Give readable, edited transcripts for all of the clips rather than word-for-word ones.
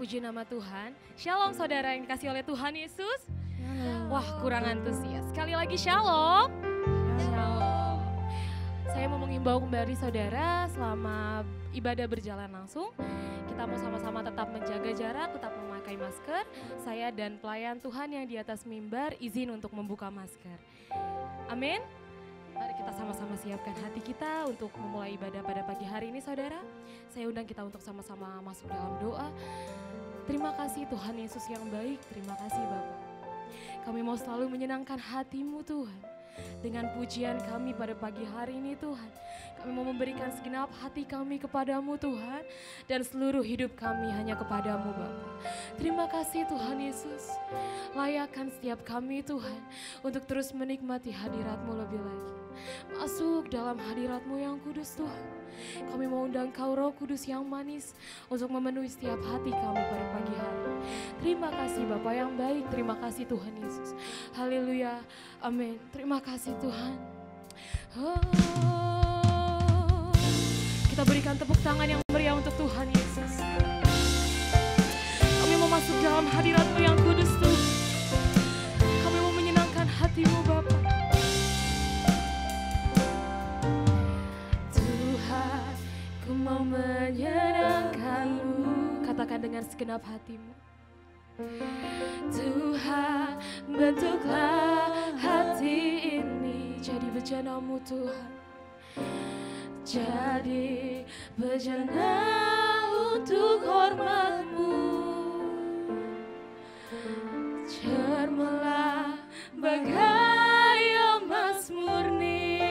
Puji nama Tuhan. Shalom saudara yang dikasih oleh Tuhan Yesus. Wah, kurang antusias. Sekali lagi shalom. Shalom. Saya mau mengimbau kembali saudara selama ibadah berjalan langsung. Kita mau sama-sama tetap menjaga jarak, tetap memakai masker. Saya dan pelayan Tuhan yang di atas mimbar izin untuk membuka masker. Amin. Mari kita sama-sama siapkan hati kita untuk memulai ibadah pada pagi hari ini saudara. Saya undang kita untuk sama-sama masuk dalam doa. Terima kasih Tuhan Yesus yang baik, terima kasih Bapa. Kami mau selalu menyenangkan hati-Mu Tuhan. Dengan pujian kami pada pagi hari ini Tuhan. Kami mau memberikan segenap hati kami kepadamu Tuhan. Dan seluruh hidup kami hanya kepadamu Bapa. Terima kasih Tuhan Yesus. Layakkan setiap kami Tuhan. Untuk terus menikmati hadirat-Mu lebih lagi. Masuk dalam hadirat-Mu yang kudus Tuhan. Kami mau undang Kau Roh Kudus yang manis untuk memenuhi setiap hati kami pada pagi hari. Terima kasih Bapa yang baik, terima kasih Tuhan Yesus. Haleluya, amin. Terima kasih Tuhan. Kita berikan tepuk tangan yang meriah untuk Tuhan Yesus. Kami mau masuk dalam hadirat-Mu yang kudus Tuhan. Kami mau menyenangkan hati-Mu Bapa. Ku mau menyenangkan-Mu, katakan dengan segenap hati-Mu. Tuhan, bentuklah hati ini jadi bejana-Mu Tuhan. Jadi bejana untuk hormat-Mu. Cermelah bagai emas murni.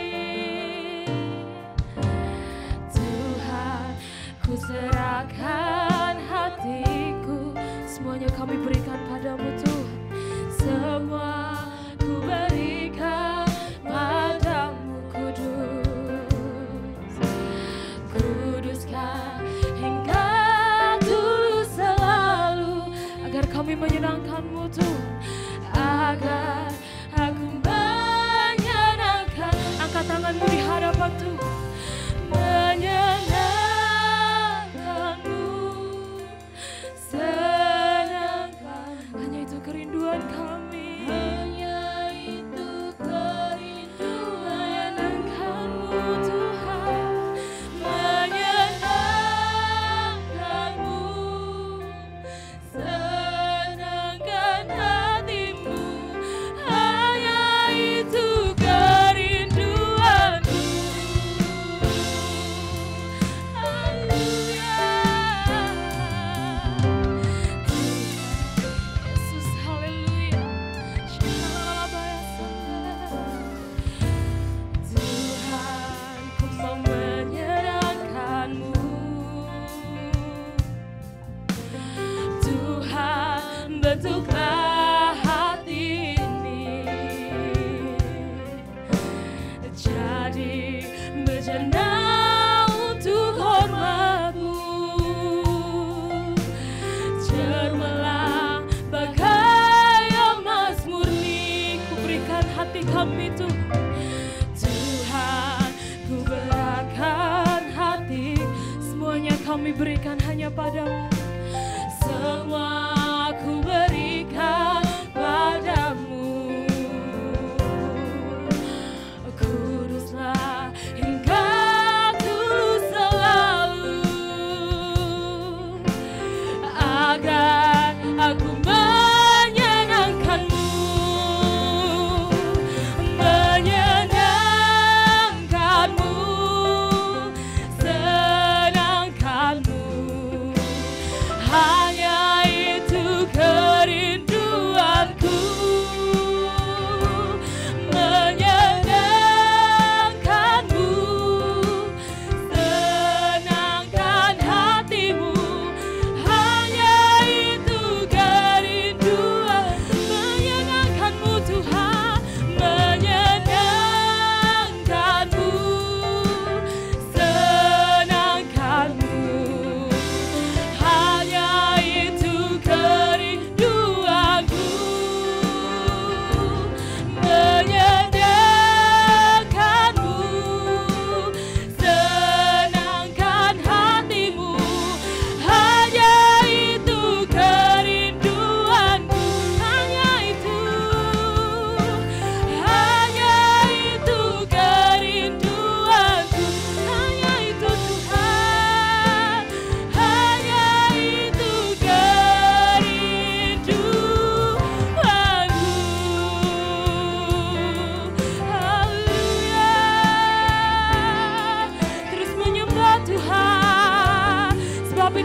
Ku serahkan hatiku, semuanya kami berikan padamu Tuhan. Semua ku berikan padamu kudus. Kuduskan hingga tulus selalu, agar kami menyenangkan-Mu Tuhan. Agar aku menyenangkan, angkat tanganmu di hadapan Tuhan. Menyenangkan, kerinduan kami, hanya itu kerinduan menyenangkan-Mu Tuhan, menyenangkan-Mu, senangkan hati-Mu, hanya itu kerinduan-Mu. Haleluya. Bentuklah hati ini jadi bejana untuk hormat-Mu. Cermelah bagai emas murni, ku berikan hati kami Tuhan. Tuhan, ku berikan hati, semuanya kami berikan hanya padamu. Semua ku berikan padamu. Kuduslah hingga tulus selalu, agar aku menyenangkan-Mu, menyenangkan-Mu, senangkan-Mu, hanya itu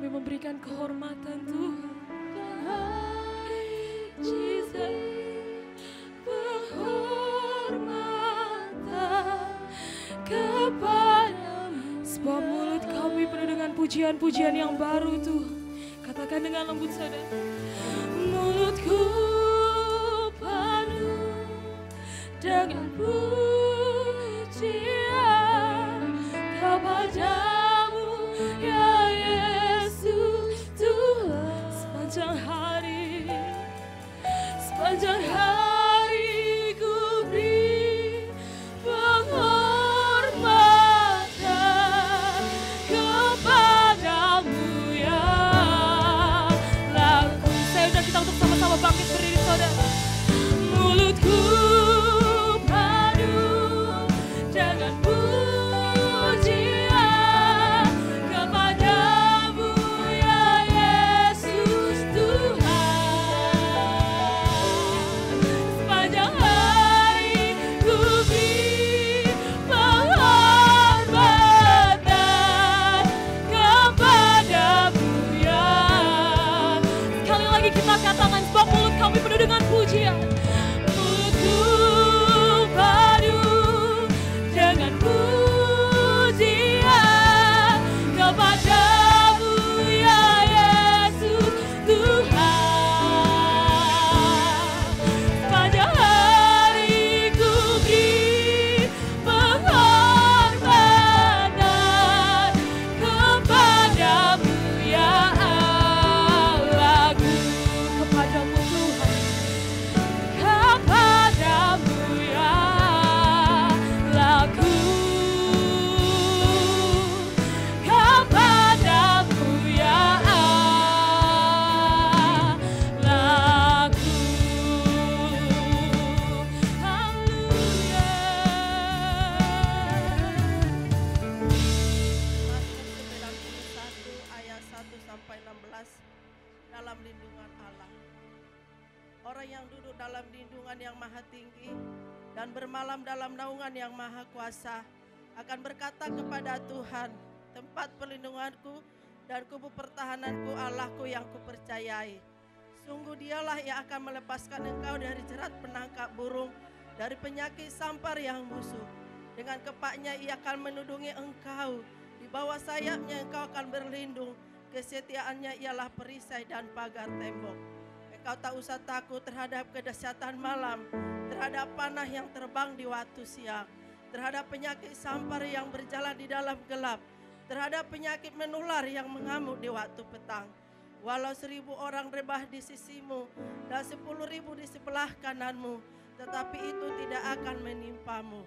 Kami memberikan kehormatan Tuhan. Jesus, penghormatan kepadamu. Sebab mulut kami penuh dengan pujian-pujian yang baru Tuhan. Katakan dengan lembut saudara. Mulutku penuh dengan pujian kepadamu ya Yesus Tuhan. Sepanjang hari ku beri penghormatan kepadamu ya lagu. Saya undang kita untuk sama-sama bangkit berdiri saudara. Mulutku penuh dengan pujian kepadamu ya Yesus Tuhan. Sepanjang hari ku beri penghormatan kepadamu ya. Sekali lagi kita katakan sebab mulut kami penuh dengan pujian. Mulutku penuh dengan pujian kepadamu ya Yesus Tuhan. Sepanjang hari ku beri penghormatan kepadamu ya Allahku. Kepadamu Tuhan, kepadamu ya lagu, kepadamu ya lagu. Haleluya. Mazmur 91 ayat 1 sampai 16 dalam lindungan Allah. Orang yang duduk dalam lindungan yang maha tinggi dan bermalam dalam naungan yang maha kuasa akan berkata kepada Tuhan, tempat perlindunganku dan kubu pertahananku, Allahku yang kupercayai. Sungguh dialah yang akan melepaskan engkau dari jerat penangkap burung, dari penyakit sampar yang busuk. Dengan kepaknya ia akan menudungi engkau, di bawah sayapnya engkau akan berlindung. Kesetiaannya ialah perisai dan pagar tembok. Engkau tak usah takut terhadap kedahsyatan malam, terhadap panah yang terbang di waktu siang, terhadap penyakit sampar yang berjalan di dalam gelap, terhadap penyakit menular yang mengamuk di waktu petang. Walau 1000 orang rebah di sisimu dan 10.000 di sebelah kananmu, tetapi itu tidak akan menimpamu.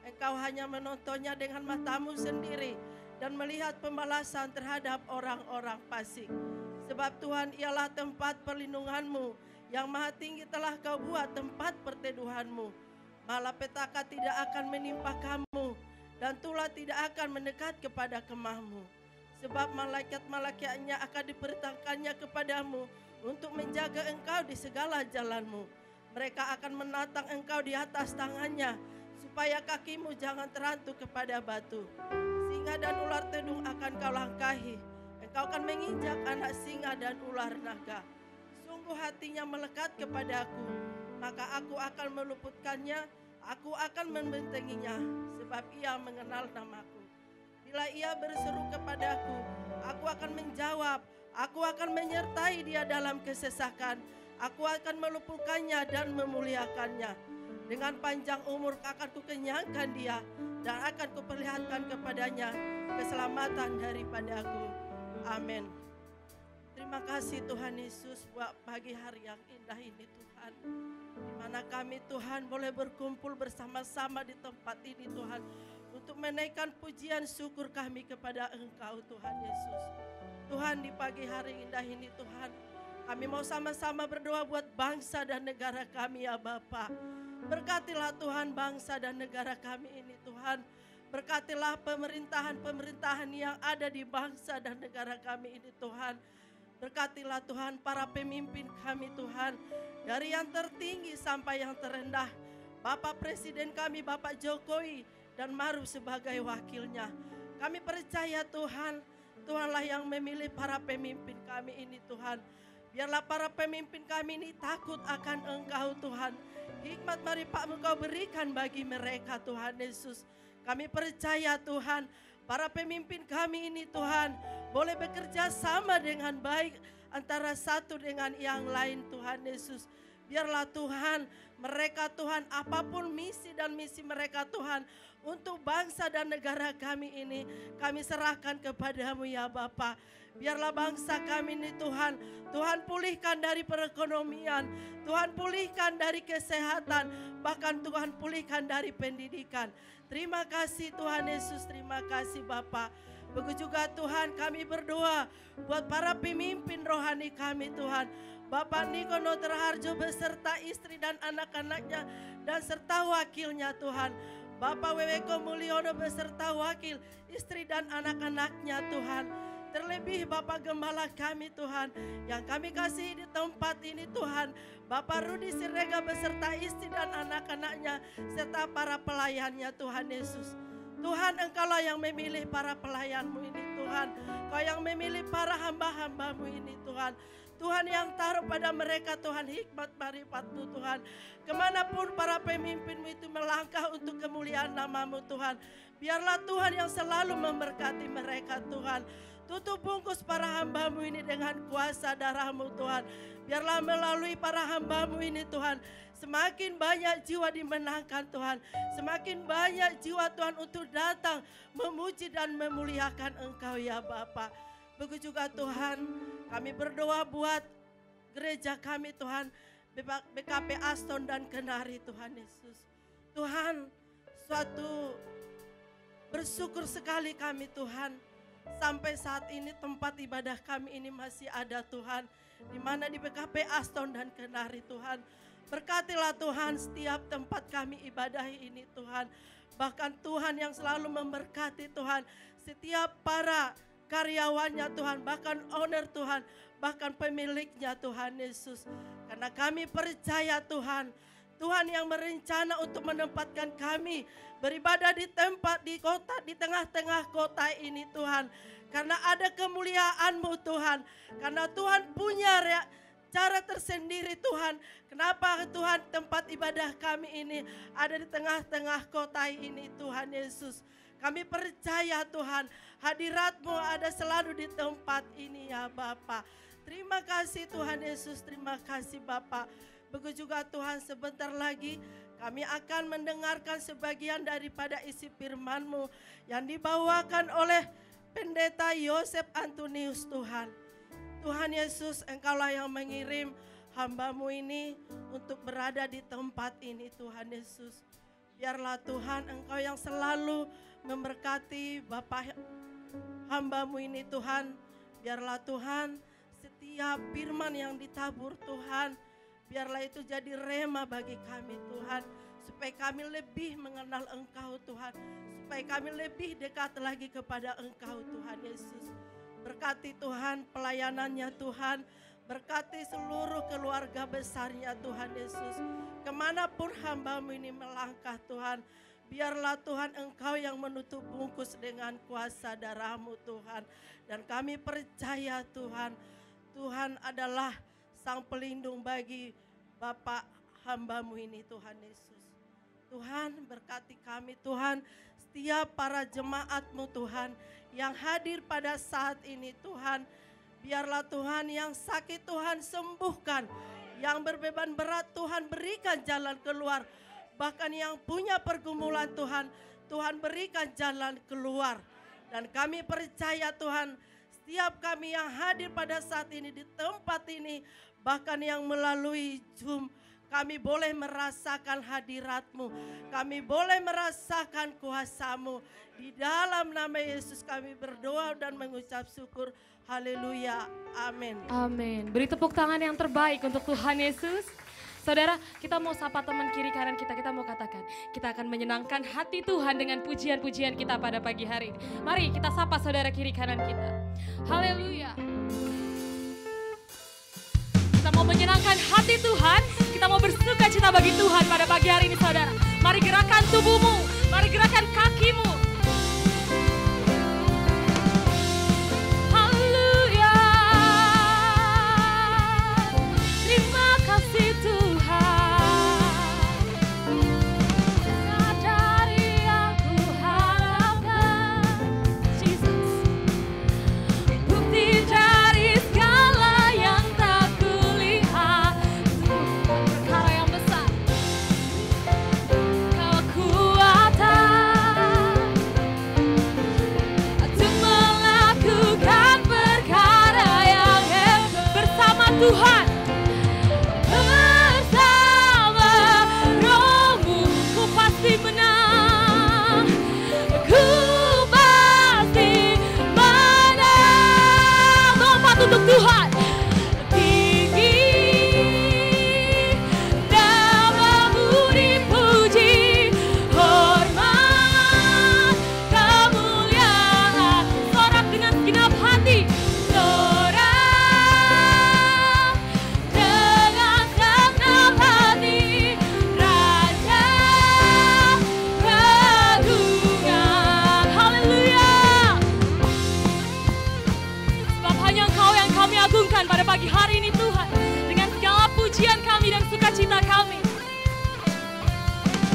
Engkau hanya menontonnya dengan matamu sendiri dan melihat pembalasan terhadap orang-orang fasik. Sebab Tuhan ialah tempat perlindunganmu, yang maha tinggi telah kau buat tempat perteduhanmu. Malapetaka tidak akan menimpa kamu, dan tulah tidak akan mendekat kepada kemahmu. Sebab malaikat-malaikatnya akan diperintahkannya kepadamu untuk menjaga engkau di segala jalanmu. Mereka akan menatang engkau di atas tangannya, supaya kakimu jangan terantuk kepada batu. Singa dan ular tedung akan kau langkahi. Engkau akan menginjak anak singa dan ular naga. Sungguh hatinya melekat kepadaku, maka aku akan meluputkannya, aku akan membentenginya, sebab ia mengenal namaku. Bila ia berseru kepadaku, aku akan menjawab, aku akan menyertai dia dalam kesesakan, aku akan meluputkannya dan memuliakannya. Dengan panjang umur akan kukenyangkan dia, dan akan kuperlihatkan kepadanya keselamatan daripadaku. Amin. Terima kasih Tuhan Yesus buat pagi hari yang indah ini Tuhan. Di mana kami Tuhan boleh berkumpul bersama-sama di tempat ini Tuhan. Untuk menaikkan pujian syukur kami kepada Engkau Tuhan Yesus. Tuhan di pagi hari indah ini Tuhan. Kami mau sama-sama berdoa buat bangsa dan negara kami ya Bapa. Berkatilah Tuhan bangsa dan negara kami ini Tuhan. Berkatilah pemerintahan-pemerintahan yang ada di bangsa dan negara kami ini Tuhan. Berkatilah Tuhan para pemimpin kami Tuhan. Dari yang tertinggi sampai yang terendah. Bapak Presiden kami Bapak Jokowi dan Maruf sebagai wakilnya. Kami percaya Tuhan Tuhanlah yang memilih para pemimpin kami ini Tuhan. Biarlah para pemimpin kami ini takut akan Engkau Tuhan. Hikmat marifat Engkau berikan bagi mereka Tuhan Yesus. Kami percaya Tuhan, para pemimpin kami ini Tuhan boleh bekerja sama dengan baik antara satu dengan yang lain Tuhan Yesus. Biarlah Tuhan, mereka Tuhan apapun misi dan misi mereka Tuhan untuk bangsa dan negara kami ini, kami serahkan kepadamu ya Bapa. Biarlah bangsa kami ini Tuhan, Tuhan pulihkan dari perekonomian, Tuhan pulihkan dari kesehatan, bahkan Tuhan pulihkan dari pendidikan. Terima kasih Tuhan Yesus, terima kasih Bapa. Begitu juga Tuhan kami berdoa buat para pemimpin rohani kami Tuhan. Bapak Niko Noterharjo beserta istri dan anak-anaknya dan serta wakilnya Tuhan. Bapak Weweko Mulyono beserta wakil istri dan anak-anaknya Tuhan. Terlebih Bapak Gembala kami Tuhan yang kami kasih di tempat ini Tuhan. Bapak Rudi Sirega beserta istri dan anak-anaknya serta para pelayannya Tuhan Yesus. Tuhan Engkaulah yang memilih para pelayanmu ini Tuhan. Kau yang memilih para hamba-hambamu ini Tuhan. Tuhan yang taruh pada mereka Tuhan hikmat marifat-Mu Tuhan. Kemanapun para pemimpinmu itu melangkah untuk kemuliaan nama-Mu Tuhan. Biarlah Tuhan yang selalu memberkati mereka Tuhan. Tutup bungkus para hamba-Mu ini dengan kuasa darah-Mu Tuhan. Biarlah melalui para hamba-Mu ini Tuhan, semakin banyak jiwa dimenangkan Tuhan. Semakin banyak jiwa Tuhan untuk datang memuji dan memuliakan Engkau ya Bapa. Begitu juga Tuhan, kami berdoa buat gereja kami Tuhan, BKP Aston dan Kenari Tuhan Yesus. Tuhan, suatu bersyukur sekali kami Tuhan. Sampai saat ini tempat ibadah kami ini masih ada Tuhan. Di mana di BKP Aston dan Kenari Tuhan. Berkatilah Tuhan setiap tempat kami ibadah ini Tuhan. Bahkan Tuhan yang selalu memberkati Tuhan. Setiap para karyawannya Tuhan. Bahkan owner Tuhan. Bahkan pemiliknya Tuhan Yesus. Karena kami percaya Tuhan. Tuhan yang merencana untuk menempatkan kami beribadah di tempat, di kota, di tengah-tengah kota ini Tuhan. Karena ada kemuliaan-Mu Tuhan. Karena Tuhan punya cara tersendiri Tuhan. Kenapa Tuhan tempat ibadah kami ini ada di tengah-tengah kota ini Tuhan Yesus. Kami percaya Tuhan hadirat-Mu ada selalu di tempat ini ya Bapa. Terima kasih Tuhan Yesus, terima kasih Bapa. Begitu juga Tuhan sebentar lagi kami akan mendengarkan sebagian daripada isi firman-Mu yang dibawakan oleh Pendeta Yosef Antonius Tuhan. Tuhan Yesus, Engkaulah yang mengirim hamba-Mu ini untuk berada di tempat ini Tuhan Yesus. Biarlah Tuhan Engkau yang selalu memberkati Bapak hamba-Mu ini Tuhan. Biarlah Tuhan setiap firman yang ditabur Tuhan, biarlah itu jadi rema bagi kami Tuhan. Supaya kami lebih mengenal Engkau Tuhan. Supaya kami lebih dekat lagi kepada Engkau Tuhan Yesus. Berkati Tuhan pelayanannya Tuhan. Berkati seluruh keluarga besarnya Tuhan Yesus. Kemanapun hamba-Mu ini melangkah Tuhan. Biarlah Tuhan Engkau yang menutup bungkus dengan kuasa darah-Mu Tuhan. Dan kami percaya Tuhan. Tuhan adalah Sang pelindung bagi Bapak hamba-Mu ini Tuhan Yesus. Tuhan berkati kami Tuhan. Setiap para jemaat-Mu Tuhan yang hadir pada saat ini Tuhan. Biarlah Tuhan yang sakit Tuhan sembuhkan. Yang berbeban berat Tuhan berikan jalan keluar. Bahkan yang punya pergumulan Tuhan, Tuhan berikan jalan keluar. Dan kami percaya Tuhan, setiap kami yang hadir pada saat ini di tempat ini, bahkan yang melalui Zoom, kami boleh merasakan hadirat-Mu. Kami boleh merasakan kuasa-Mu. Di dalam nama Yesus kami berdoa dan mengucap syukur. Haleluya. Amin. Amin. Beri tepuk tangan yang terbaik untuk Tuhan Yesus. Saudara, kita mau sapa teman kiri kanan kita mau katakan, kita akan menyenangkan hati Tuhan dengan pujian-pujian kita pada pagi hari ini. Mari kita sapa saudara kiri kanan kita. Haleluya. Kita mau menyenangkan hati Tuhan, kita mau bersuka cita bagi Tuhan pada pagi hari ini saudara. Mari gerakan tubuhmu, mari gerakan kakimu. Tuhan. Bersama Roh-Mu ku pasti menang. Ku pasti menang. Lompat untuk Tuhan. Pada pagi hari ini Tuhan, dengan segala pujian kami dan sukacita kami,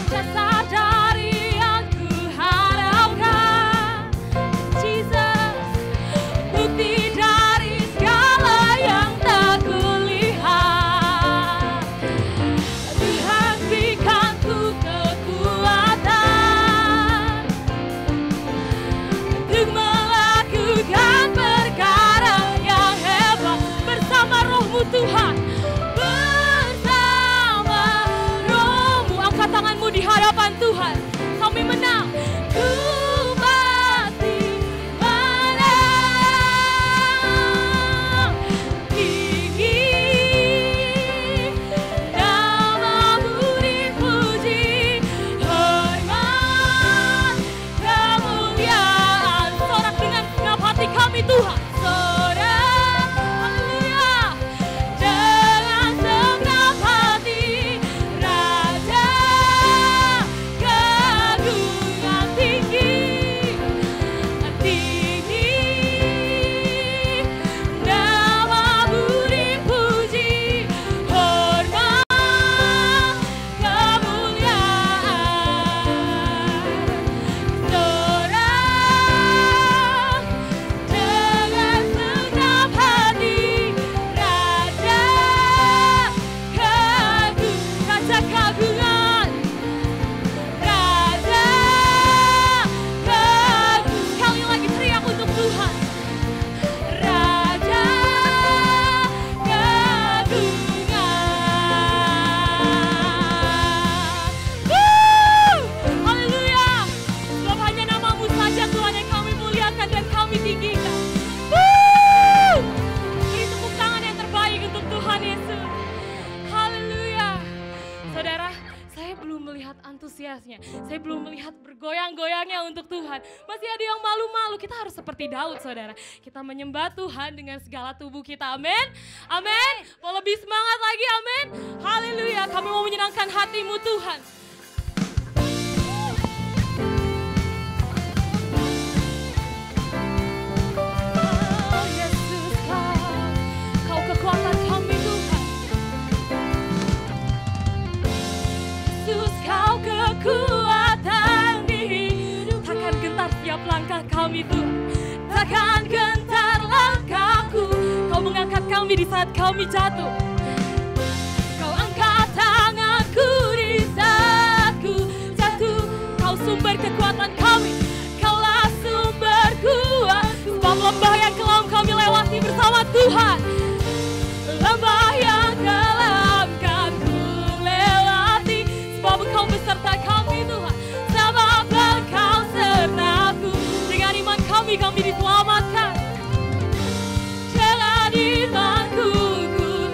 dasar dari yang ku harapkan, Jesus, bukti dari segala yang tak kulihat. Tuhan berikan ku kekuatan untuk melakukan perkara yang hebat bersama Roh-Mu Tuhan. Bersama Roh-Mu, angkat tanganmu di hadapan Tuhan. Kami menang. Ku pasti menang. Tinggi nama-Mu dipuji, hormat, kemuliaan. Sorak dengan segenap hati kami Tuhan. Sorak, haleluya, dengan segenap hati, Raja keagungan tinggi, tinggi, nama-Mu dipuji, hormat, kemuliaan. Sorak dengan segenap hati, Raja keagungan, Raja keagungan. Sekali lagi teriak untuk Tuhan. Raja keagungan. Haleluya. Sebab hanya nama-Mu saja Tuhan yang kami muliakan dan kami tinggikan. Beri tepuk tangan yang terbaik untuk Tuhan Yesus. Haleluya. Saudara, saya belum melihat antusiasnya. Saya belum melihat bergoyang-goyangnya untuk Tuhan. Masih ada yang malu-malu. Kita harus seperti Daud, saudara. Kita menyembah Tuhan dengan segala tubuh kita. Amin. Amin. Mau lebih semangat lagi, amin. Haleluya. Kami mau menyenangkan hati-Mu Tuhan. Oh Yesus, Kau kekuatan kami Tuhan. Yesus, Kau kekuatan di hidup. Takkan gentar setiap langkah kami Tuhan. Takkan gentar langkahku. Kau mengangkat kami di saat kami jatuh. Kau angkat tanganku di saat ku jatuh. Kau sumber kekuatan kami. Kaulah sumber kuat. Sebab lembah yang kelam kami lewati bersama Tuhan. Lembah yang kelam kan ku lewati. Sebab Engkau beserta kami Tuhan. Sebab Engkau sertaku. Dengan iman kami diselamatkan. Dengan imanku ku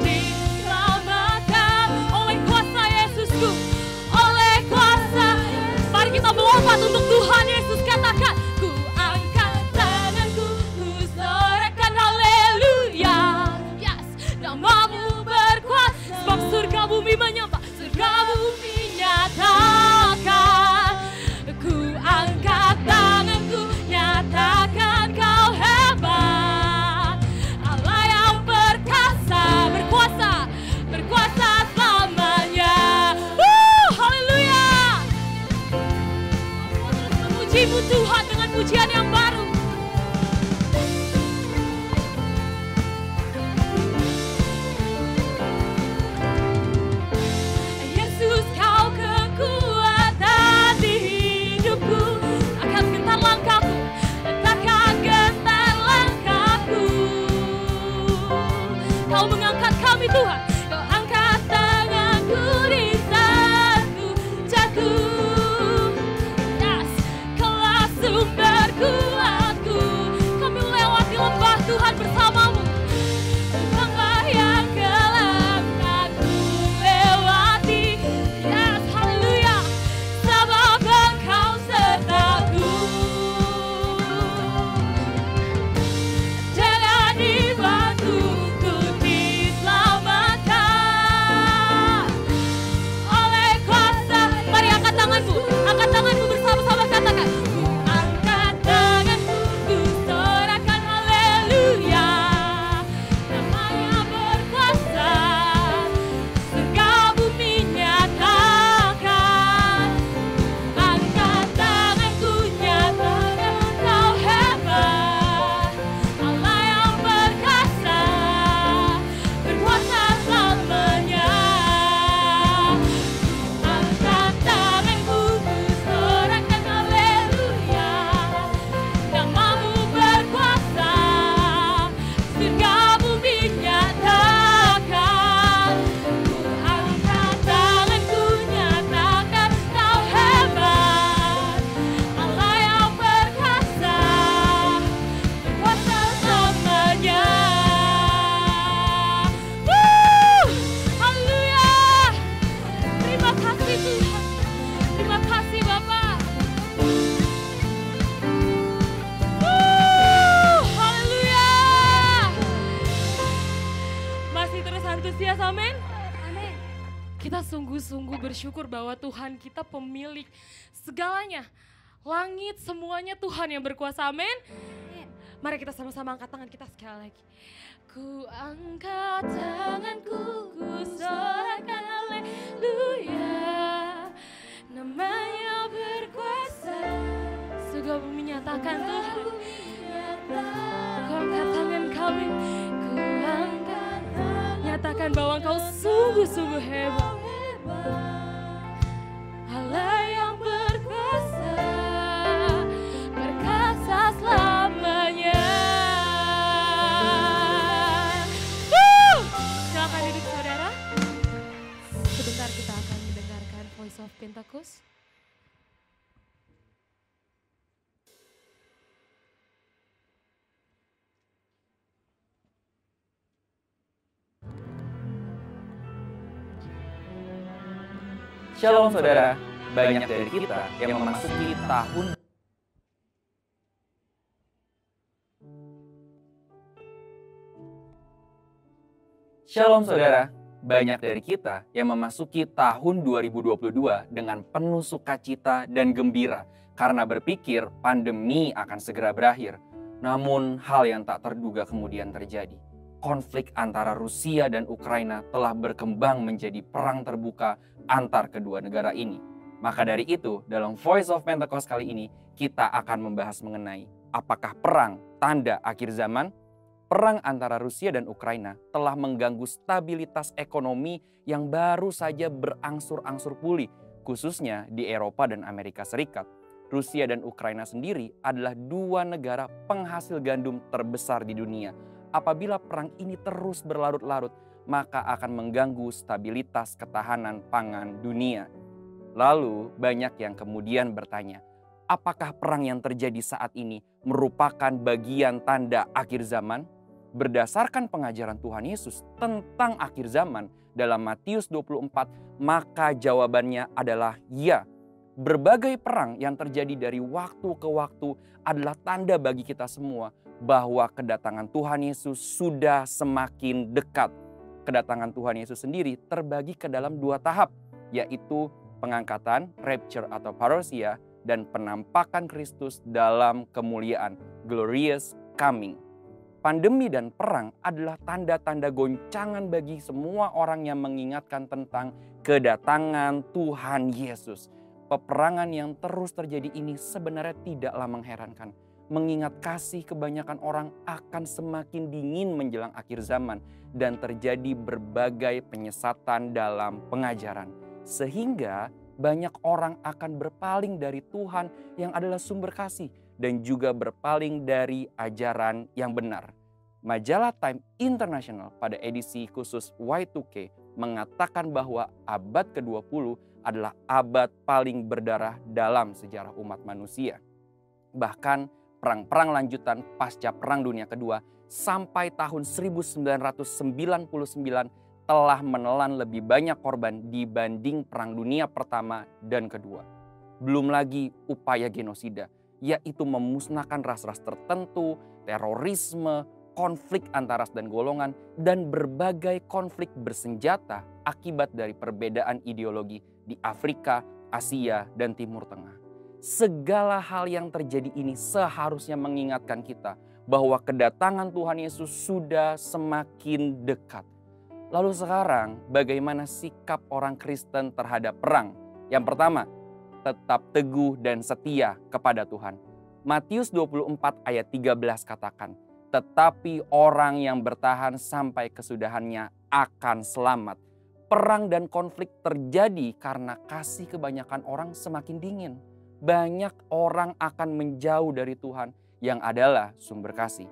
Kita sungguh-sungguh bersyukur bahwa Tuhan kita pemilik segalanya. Langit semuanya Tuhan yang berkuasa, amin. Mari kita sama-sama angkat tangan kita sekali lagi. Ku angkat tanganku, ku sorakan haleluya. Namanya berkuasa, surga bumi nyatakan Tuhan. Ku angkat tangan kami, ku angkat, nyatakan bahwa Engkau sungguh-sungguh hebat. Allah yang berkuasa, berkuasa selamanya. Silakan duduk saudara. Sebentar kita akan mendengarkan Voice of Pentecost. Shalom saudara, banyak dari kita yang memasuki tahun Shalom saudara, banyak dari kita yang memasuki tahun 2022 dengan penuh sukacita dan gembira karena berpikir pandemi akan segera berakhir. Namun hal yang tak terduga kemudian terjadi. Konflik antara Rusia dan Ukraina telah berkembang menjadi perang terbuka antar kedua negara ini. Maka dari itu, dalam Voice of Pentecost kali ini, kita akan membahas mengenai apakah perang tanda akhir zaman? Perang antara Rusia dan Ukraina telah mengganggu stabilitas ekonomi yang baru saja berangsur-angsur pulih, khususnya di Eropa dan Amerika Serikat. Rusia dan Ukraina sendiri adalah dua negara penghasil gandum terbesar di dunia. Apabila perang ini terus berlarut-larut, maka akan mengganggu stabilitas ketahanan pangan dunia. Lalu banyak yang kemudian bertanya, apakah perang yang terjadi saat ini merupakan bagian tanda akhir zaman? Berdasarkan pengajaran Tuhan Yesus tentang akhir zaman dalam Matius 24, maka jawabannya adalah ya. Berbagai perang yang terjadi dari waktu ke waktu adalah tanda bagi kita semua bahwa kedatangan Tuhan Yesus sudah semakin dekat. Kedatangan Tuhan Yesus sendiri terbagi ke dalam dua tahap, yaitu pengangkatan, rapture atau parousia, dan penampakan Kristus dalam kemuliaan, glorious coming. Pandemi dan perang adalah tanda-tanda goncangan bagi semua orang yang mengingatkan tentang kedatangan Tuhan Yesus. Peperangan yang terus terjadi ini sebenarnya tidaklah mengherankan, mengingat kasih kebanyakan orang akan semakin dingin menjelang akhir zaman dan terjadi berbagai penyesatan dalam pengajaran. Sehingga banyak orang akan berpaling dari Tuhan yang adalah sumber kasih dan juga berpaling dari ajaran yang benar. Majalah Time International pada edisi khusus Y2K mengatakan bahwa abad ke-20 adalah abad paling berdarah dalam sejarah umat manusia. Bahkan perang-perang lanjutan pasca Perang Dunia Kedua sampai tahun 1999 telah menelan lebih banyak korban dibanding Perang Dunia Pertama dan Kedua. Belum lagi upaya genosida, yaitu memusnahkan ras-ras tertentu, terorisme, konflik antar ras dan golongan, dan berbagai konflik bersenjata akibat dari perbedaan ideologi di Afrika, Asia, dan Timur Tengah. Segala hal yang terjadi ini seharusnya mengingatkan kita bahwa kedatangan Tuhan Yesus sudah semakin dekat. Lalu sekarang bagaimana sikap orang Kristen terhadap perang? Yang pertama, tetap teguh dan setia kepada Tuhan. Matius 24 ayat 13 katakan, tetapi orang yang bertahan sampai kesudahannya akan selamat. Perang dan konflik terjadi karena kasih kebanyakan orang semakin dingin. Banyak orang akan menjauh dari Tuhan yang adalah sumber kasih.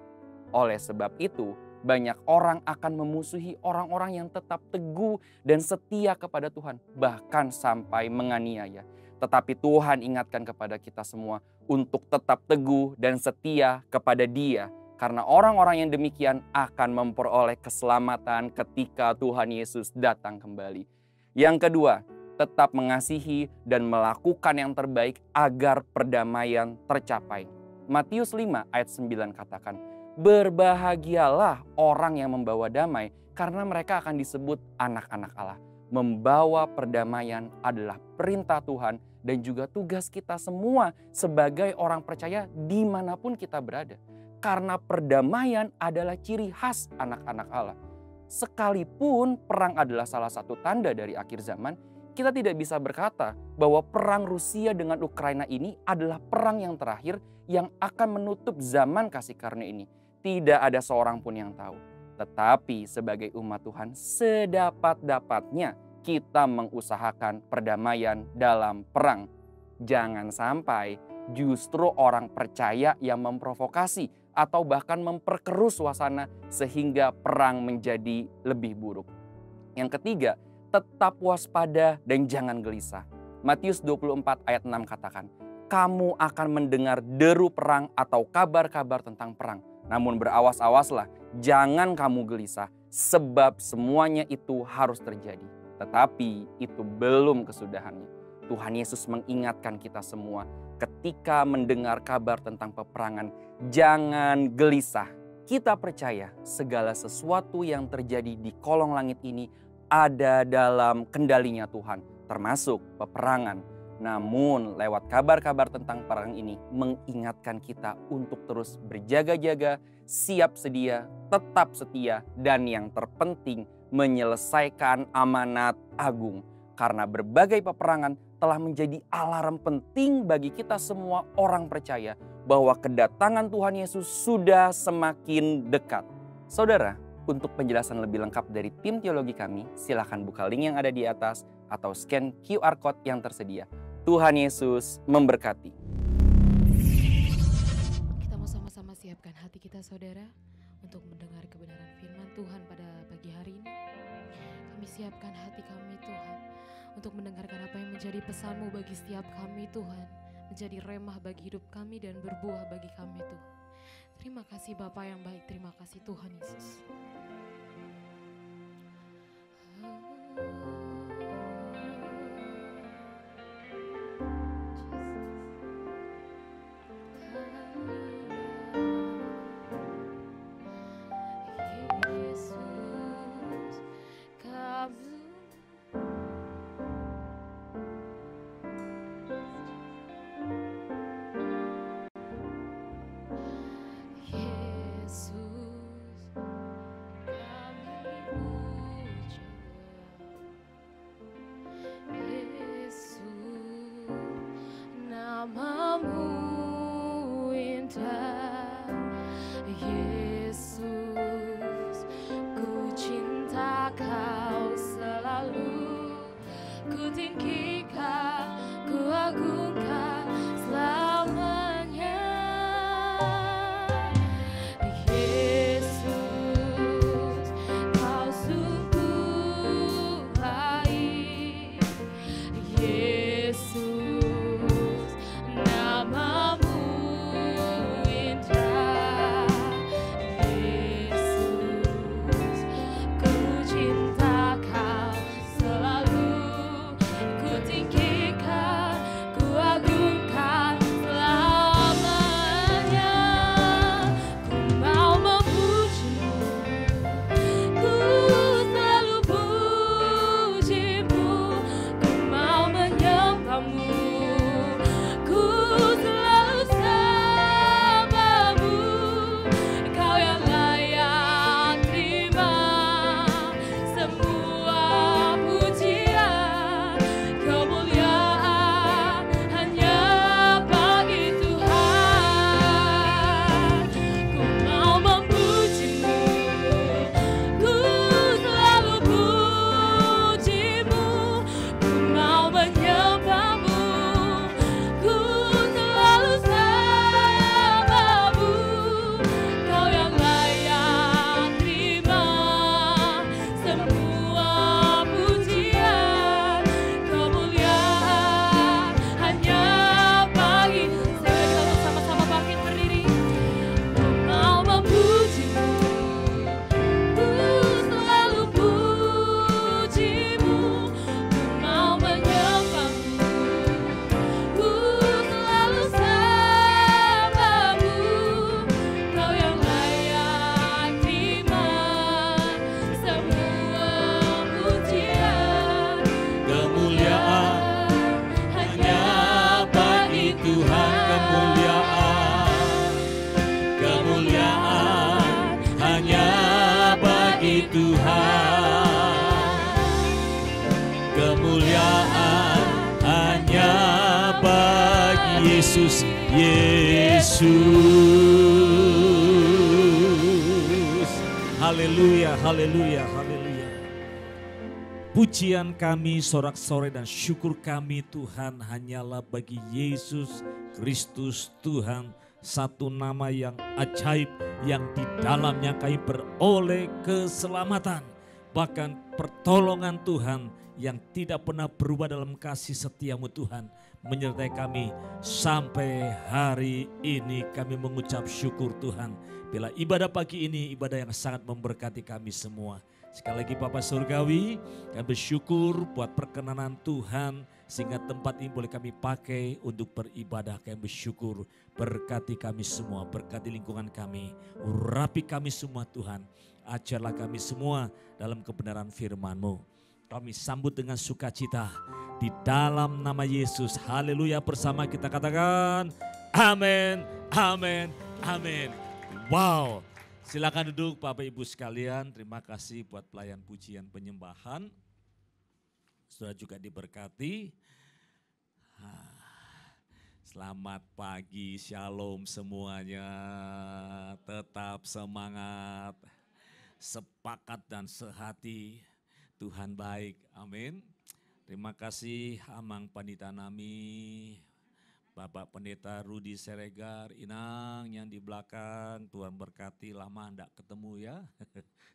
Oleh sebab itu, banyak orang akan memusuhi orang-orang yang tetap teguh dan setia kepada Tuhan, bahkan sampai menganiaya. Tetapi Tuhan ingatkan kepada kita semua untuk tetap teguh dan setia kepada Dia. Karena orang-orang yang demikian akan memperoleh keselamatan ketika Tuhan Yesus datang kembali. Yang kedua, tetap mengasihi dan melakukan yang terbaik agar perdamaian tercapai. Matius 5 ayat 9 katakan, berbahagialah orang yang membawa damai karena mereka akan disebut anak-anak Allah. Membawa perdamaian adalah perintah Tuhan dan juga tugas kita semua sebagai orang percaya dimanapun kita berada. Karena perdamaian adalah ciri khas anak-anak Allah. Sekalipun perang adalah salah satu tanda dari akhir zaman, kita tidak bisa berkata bahwa perang Rusia dengan Ukraina ini adalah perang yang terakhir yang akan menutup zaman kasih karunia ini. Tidak ada seorang pun yang tahu. Tetapi sebagai umat Tuhan, sedapat-dapatnya kita mengusahakan perdamaian dalam perang. Jangan sampai justru orang percaya yang memprovokasi atau bahkan memperkeruh suasana sehingga perang menjadi lebih buruk. Yang ketiga, tetap waspada dan jangan gelisah. Matius 24 ayat 6 katakan, kamu akan mendengar deru perang atau kabar-kabar tentang perang. Namun berawas-awaslah, jangan kamu gelisah, sebab semuanya itu harus terjadi. Tetapi itu belum kesudahannya. Tuhan Yesus mengingatkan kita semua, ketika mendengar kabar tentang peperangan, jangan gelisah. Kita percaya segala sesuatu yang terjadi di kolong langit ini ada dalam kendalinya Tuhan, termasuk peperangan. Namun lewat kabar-kabar tentang perang ini mengingatkan kita untuk terus berjaga-jaga, siap sedia, tetap setia, dan yang terpenting menyelesaikan amanat agung. Karena berbagai peperangan telah menjadi alarm penting bagi kita semua orang percaya bahwa kedatangan Tuhan Yesus sudah semakin dekat. Saudara, untuk penjelasan lebih lengkap dari tim teologi kami, silakan buka link yang ada di atas atau scan QR Code yang tersedia. Tuhan Yesus memberkati. Kita mau sama-sama siapkan hati kita saudara untuk mendengar kebenaran firman Tuhan pada pagi hari ini. Kami siapkan hati kami Tuhan untuk mendengarkan apa yang menjadi pesan-Mu bagi setiap kami Tuhan. Menjadi remah bagi hidup kami dan berbuah bagi kami Tuhan. Terima kasih Bapa yang baik, terima kasih Tuhan Yesus. Tuhan. Kemuliaan hanya bagi Yesus, Yesus. Haleluya, haleluya, haleluya. Pujian kami, sorak-sorai dan syukur kami Tuhan hanyalah bagi Yesus Kristus Tuhan. Satu nama yang ajaib yang di dalamnya kami beroleh keselamatan. Bahkan pertolongan Tuhan yang tidak pernah berubah dalam kasih setiamu Tuhan. Menyertai kami sampai hari ini kami mengucap syukur Tuhan. Bila ibadah pagi ini ibadah yang sangat memberkati kami semua. Sekali lagi Bapa Surgawi, kami bersyukur buat perkenanan Tuhan sehingga tempat ini boleh kami pakai untuk beribadah. Kami bersyukur, berkati kami semua, berkati lingkungan kami, urapi kami semua Tuhan. Ajarlah kami semua dalam kebenaran firman-Mu. Kami sambut dengan sukacita di dalam nama Yesus. Haleluya, bersama kita katakan amin, amin, amin. Wow. Silakan duduk Bapak Ibu sekalian, terima kasih buat pelayan pujian penyembahan. Sudah juga diberkati. Selamat pagi, shalom semuanya. Tetap semangat, sepakat dan sehati. Tuhan baik, amin. Terima kasih Amang Pandita Nami, Bapak Pendeta Rudi Seregar, Inang yang di belakang, Tuhan berkati, lama enggak ketemu ya.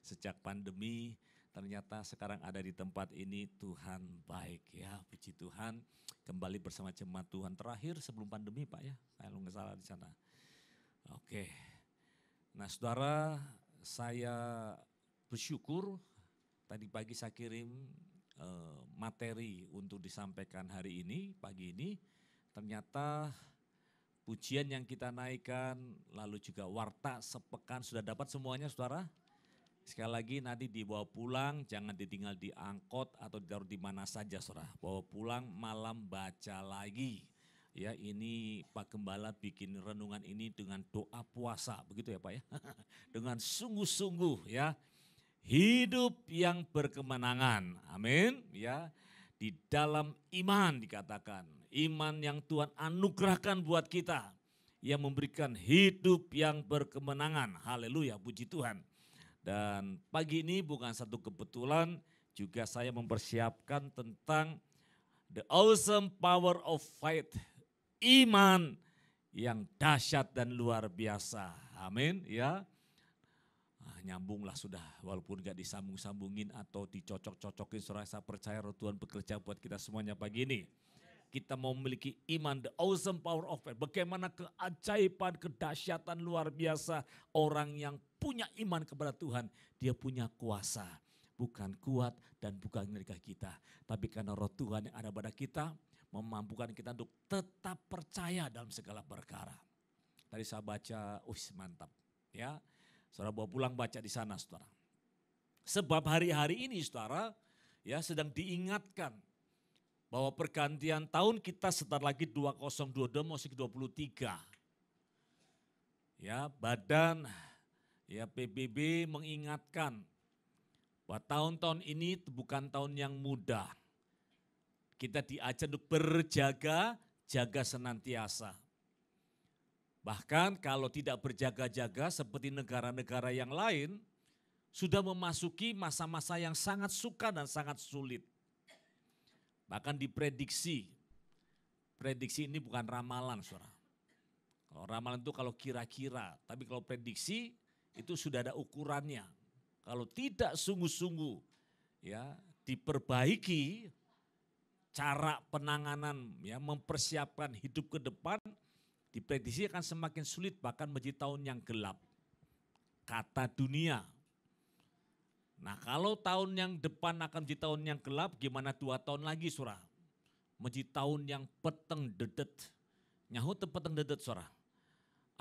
Sejak pandemi, ternyata sekarang ada di tempat ini, Tuhan baik ya, puji Tuhan. Kembali bersama jemaat Tuhan terakhir sebelum pandemi Pak ya, kalau nggak salah di sana. Oke, nah saudara, saya bersyukur tadi pagi saya kirim materi untuk disampaikan hari ini, pagi ini. Ternyata pujian yang kita naikkan, lalu juga warta sepekan sudah dapat semuanya saudara. Sekali lagi nanti dibawa pulang, jangan ditinggal di angkot atau ditaruh di mana saja saudara. Bawa pulang malam baca lagi. Ya ini Pak Gembala bikin renungan ini dengan doa puasa, begitu ya Pak ya. Dengan sungguh-sungguh ya. Hidup yang berkemenangan, amin ya. Di dalam iman dikatakan. Iman yang Tuhan anugerahkan buat kita. Yang memberikan hidup yang berkemenangan. Haleluya, puji Tuhan. Dan pagi ini bukan satu kebetulan. Juga saya mempersiapkan tentang the awesome power of faith. Iman yang dahsyat dan luar biasa. Amin ya. Nyambunglah sudah, walaupun gak disambung-sambungin atau dicocok-cocokin, saya percaya roh Tuhan bekerja buat kita semuanya pagi ini. Kita mau memiliki iman, the awesome power of faith. Bagaimana keajaiban, kedahsyatan luar biasa. Orang yang punya iman kepada Tuhan, dia punya kuasa. Bukan kuat dan bukan mereka kita. Tapi karena roh Tuhan yang ada pada kita, memampukan kita untuk tetap percaya dalam segala perkara. Tadi saya baca, mantap ya. Saudara bawa pulang baca di sana saudara. Sebab hari-hari ini saudara ya sedang diingatkan bahwa pergantian tahun kita sebentar lagi 2022 masuk 23. Ya badan ya PBB mengingatkan bahwa tahun-tahun ini bukan tahun yang mudah. Kita diajar untuk berjaga-jaga senantiasa. Bahkan kalau tidak berjaga-jaga seperti negara-negara yang lain, sudah memasuki masa-masa yang sangat sukar dan sangat sulit. Bahkan diprediksi, prediksi ini bukan ramalan saudara. Kalau ramalan itu kalau kira-kira, tapi kalau prediksi itu sudah ada ukurannya. Kalau tidak sungguh-sungguh ya diperbaiki cara penanganan ya mempersiapkan hidup ke depan, diprediksi akan semakin sulit bahkan menjadi tahun yang gelap. Kata dunia. Nah kalau tahun yang depan akan menjadi tahun yang gelap, gimana 2 tahun lagi saudara? Menjadi tahun yang peteng dedet. Nyahu te peteng dedet saudara.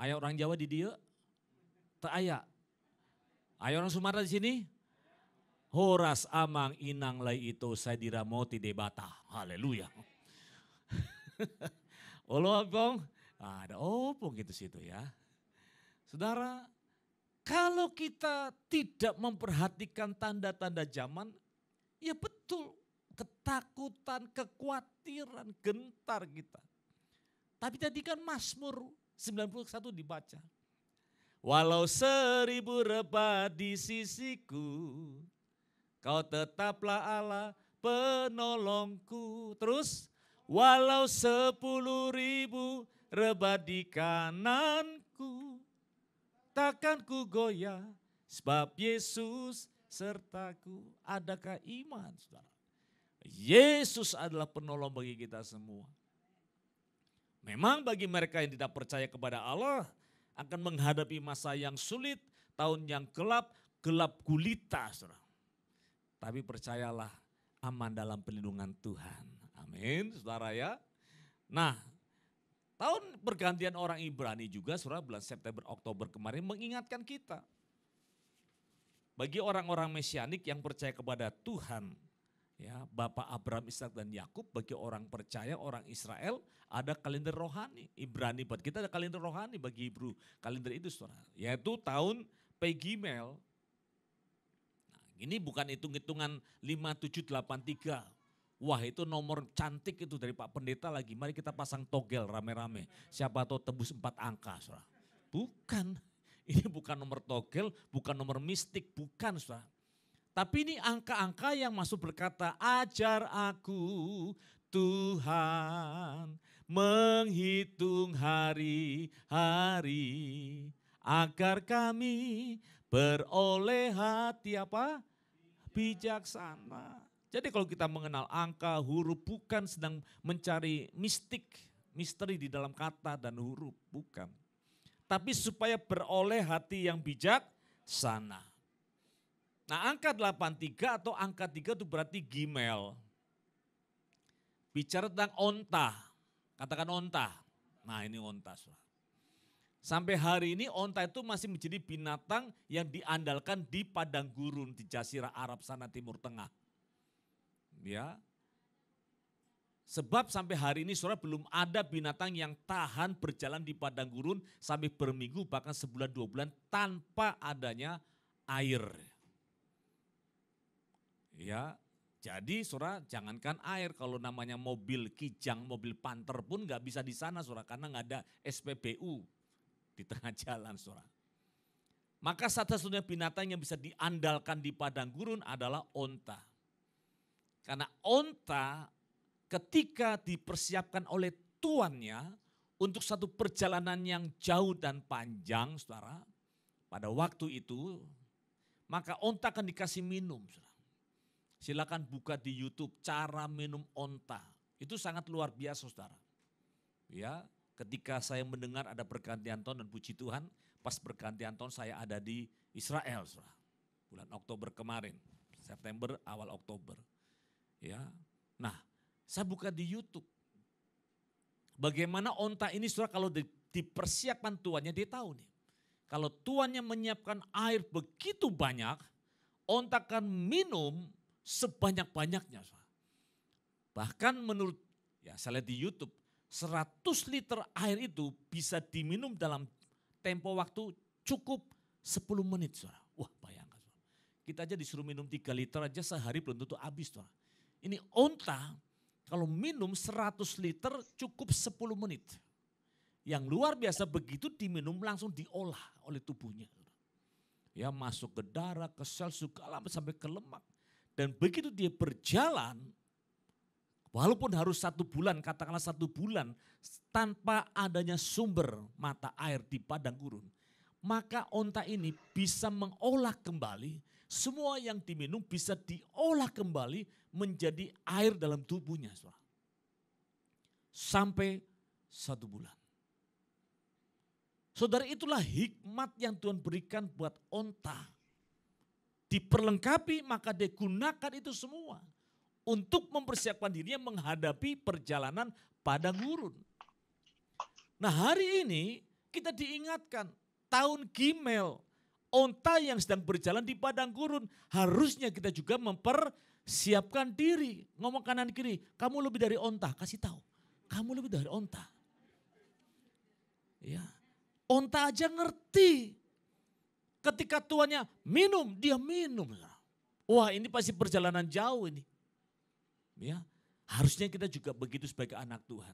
Ayo orang Jawa di dia? Tak aya. Ayo orang Sumatera di sini? Horas amang inang lai itu saya diramoti debata. Haleluya. Allah bong. Ada opung gitu situ ya. Saudara, Kalau kita tidak memperhatikan tanda-tanda zaman, ya betul, ketakutan, kekhawatiran, gentar kita. Tapi tadi kan Mazmur 91 dibaca. Walau 1000 rebah di sisiku, kau tetaplah Allah penolongku. Terus, walau 10.000 rebah di kananku, takkan ku goyah, sebab Yesus sertaku. Adakah iman, saudara? Yesus adalah penolong bagi kita semua. Memang bagi mereka yang tidak percaya kepada Allah, akan menghadapi masa yang sulit, tahun yang gelap, gelap gulita, saudara. Tapi percayalah, aman dalam perlindungan Tuhan. Amin, saudara ya. Nah, tahun pergantian orang Ibrani juga, saudara, bulan September, Oktober kemarin mengingatkan kita. Bagi orang-orang Mesianik yang percaya kepada Tuhan, ya, Bapak Abraham, Ishak dan Yakub, bagi orang percaya, orang Israel, ada kalender rohani. Ibrani buat kita ada kalender rohani bagi Hebrew. Kalender itu, saudara, yaitu tahun Pegimel. Nah, ini bukan hitung-hitungan 5783. Wah, itu nomor cantik itu dari Pak Pendeta lagi. Mari kita pasang togel rame-rame. Siapa tahu tembus 4 angka, saudara. Bukan, ini bukan nomor togel, bukan nomor mistik, bukan, saudara. Tapi ini angka-angka yang masuk berkata, ajar aku Tuhan menghitung hari-hari agar kami beroleh hati apa? Bijaksana. Jadi kalau kita mengenal angka, huruf, bukan sedang mencari misteri di dalam kata dan huruf, bukan. Tapi supaya beroleh hati yang bijaksana. Nah, angka 83 atau angka 3 itu berarti gimel. Bicara tentang onta, katakan onta. Nah, ini onta. Sampai hari ini onta itu masih menjadi binatang yang diandalkan di padang gurun di Jazirah Arab sana Timur Tengah. Ya. Sebab sampai hari ini saudara belum ada binatang yang tahan berjalan di padang gurun sampai berminggu bahkan sebulan 2 bulan tanpa adanya air. Ya, jadi saudara jangankan air, kalau namanya mobil kijang, mobil panter pun nggak bisa di sana saudara karena nggak ada SPBU di tengah jalan saudara. Maka satu-satunya binatang yang bisa diandalkan di padang gurun adalah onta. Karena onta ketika dipersiapkan oleh tuannya untuk satu perjalanan yang jauh dan panjang saudara, pada waktu itu maka onta akan dikasih minum saudara. Silakan buka di YouTube cara minum onta. Itu sangat luar biasa saudara. Ya, ketika saya mendengar ada pergantian tahun dan puji Tuhan, pas pergantian tahun saya ada di Israel saudara. Bulan Oktober kemarin, September awal Oktober. Ya. Nah, saya buka di YouTube. Bagaimana onta ini saudara kalau dipersiapkan tuannya, dia tahu nih. Kalau tuannya menyiapkan air begitu banyak, onta akan minum sebanyak-banyaknya. Bahkan menurut, ya saya lihat di YouTube, 100 liter air itu bisa diminum dalam tempo waktu cukup 10 menit. Saudara. Wah bayangkan. Saudara. Kita aja disuruh minum 3 liter aja sehari belum tentu habis. Saudara. Ini onta kalau minum 100 liter cukup 10 menit. Yang luar biasa begitu diminum langsung diolah oleh tubuhnya. Ya masuk ke darah, ke sel, segala sampai ke lemak. Dan begitu dia berjalan, walaupun harus 1 bulan, katakanlah 1 bulan, tanpa adanya sumber mata air di padang gurun, maka onta ini bisa mengolah kembali, semua yang diminum bisa diolah kembali menjadi air dalam tubuhnya. Sampai 1 bulan. Saudara, itulah hikmat yang Tuhan berikan buat onta. Diperlengkapi maka dia gunakan itu semua untuk mempersiapkan dirinya menghadapi perjalanan padang gurun. Nah hari ini kita diingatkan tahun Gimel, onta yang sedang berjalan di padang gurun, harusnya kita juga mempersiapkan diri. Ngomong kanan kiri, kamu lebih dari onta, kasih tahu. Kamu lebih dari onta. Ya, onta aja ngerti. ketika tuannya minum, dia minum. Wah, ini pasti perjalanan jauh ini. Ya, harusnya kita juga begitu sebagai anak Tuhan.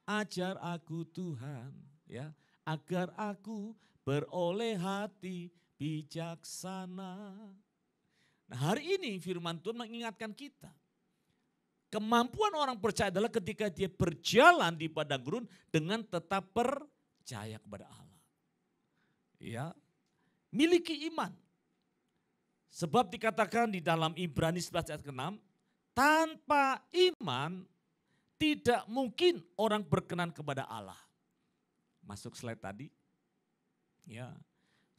Ajar aku Tuhan, ya, agar aku beroleh hati bijaksana. Nah, hari ini firman Tuhan mengingatkan kita. Kemampuan orang percaya adalah ketika dia berjalan di padang gurun dengan tetap percaya kepada Allah. Ya, miliki iman. Sebab dikatakan di dalam Ibrani 11 ayat ke-6, tanpa iman tidak mungkin orang berkenan kepada Allah. Masuk slide tadi. Ya.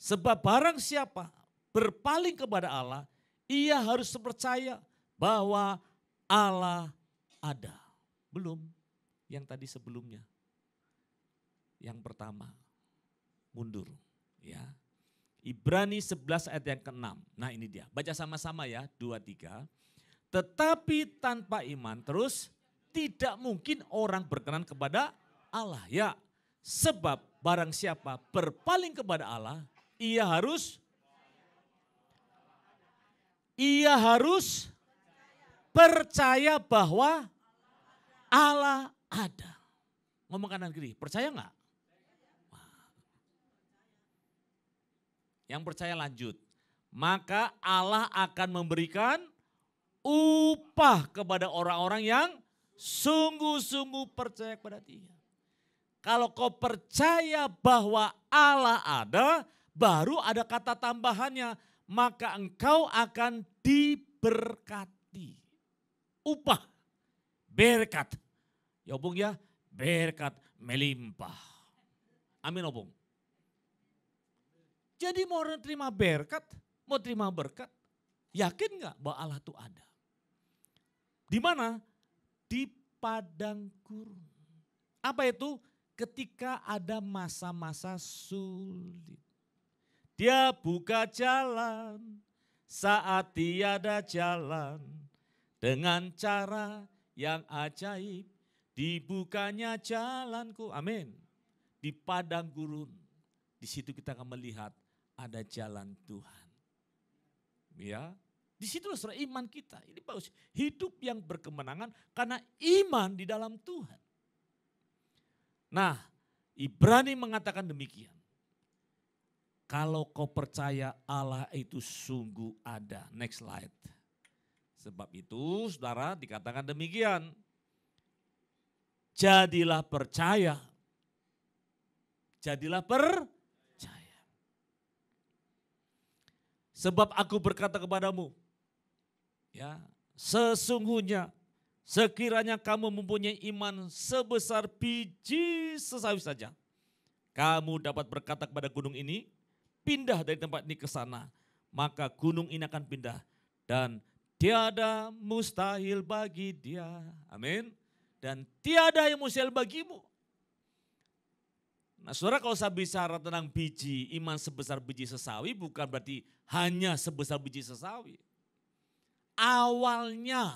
Sebab barang siapa berpaling kepada Allah, ia harus percaya bahwa Allah ada. Belum yang tadi sebelumnya. Yang pertama, mundur. Ya. Ibrani 11 ayat yang ke-6. Nah ini dia, baca sama-sama ya, 2, 3. Tetapi tanpa iman terus tidak mungkin orang berkenan kepada Allah. Ya, sebab barang siapa berpaling kepada Allah, ia harus percaya bahwa Allah ada. Ngomong kanan kiri, percaya enggak? Yang percaya lanjut. Maka Allah akan memberikan upah kepada orang-orang yang sungguh-sungguh percaya kepada Dia. Kalau kau percaya bahwa Allah ada, baru ada kata tambahannya, maka engkau akan diberkati. Upah, berkat. Ya Obung ya, berkat melimpah. Amin Obung. Jadi mau terima berkat, mau terima berkat, yakin gak bahwa Allah itu ada? Di mana? Di padang gurun. Apa itu? Ketika ada masa-masa sulit. Dia buka jalan saat tiada jalan. Dengan cara yang ajaib, dibukanya jalanku. Amin. Di padang gurun. Di situ kita akan melihat ada jalan Tuhan. Ya, di situ saudara iman kita. Ini bagus. Hidup yang berkemenangan karena iman di dalam Tuhan. Nah, Ibrani mengatakan demikian. Kalau kau percaya Allah itu sungguh ada. Next slide. Sebab itu saudara dikatakan demikian. Jadilah percaya. Jadilah percaya. Sebab aku berkata kepadamu, ya, sesungguhnya sekiranya kamu mempunyai iman sebesar biji sesawi saja, kamu dapat berkata kepada gunung ini, pindah dari tempat ini ke sana, maka gunung ini akan pindah dan tiada mustahil bagi dia. Amin. Dan tiada yang mustahil bagimu. Nah saudara, kalau saya bicara tentang biji, iman sebesar biji sesawi bukan berarti hanya sebesar biji sesawi. Awalnya,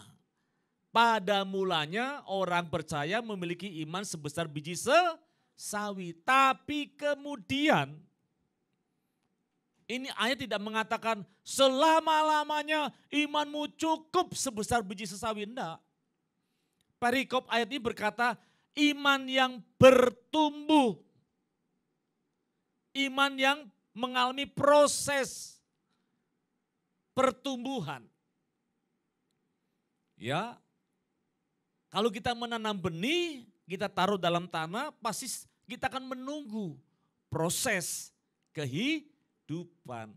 pada mulanya orang percaya memiliki iman sebesar biji sesawi. Tapi kemudian, ini ayat tidak mengatakan selama-lamanya imanmu cukup sebesar biji sesawi. Enggak. Perikop ayat ini berkata iman yang bertumbuh. Iman yang mengalami proses pertumbuhan. Ya, kalau kita menanam benih, kita taruh dalam tanah, pasti kita akan menunggu proses kehidupan.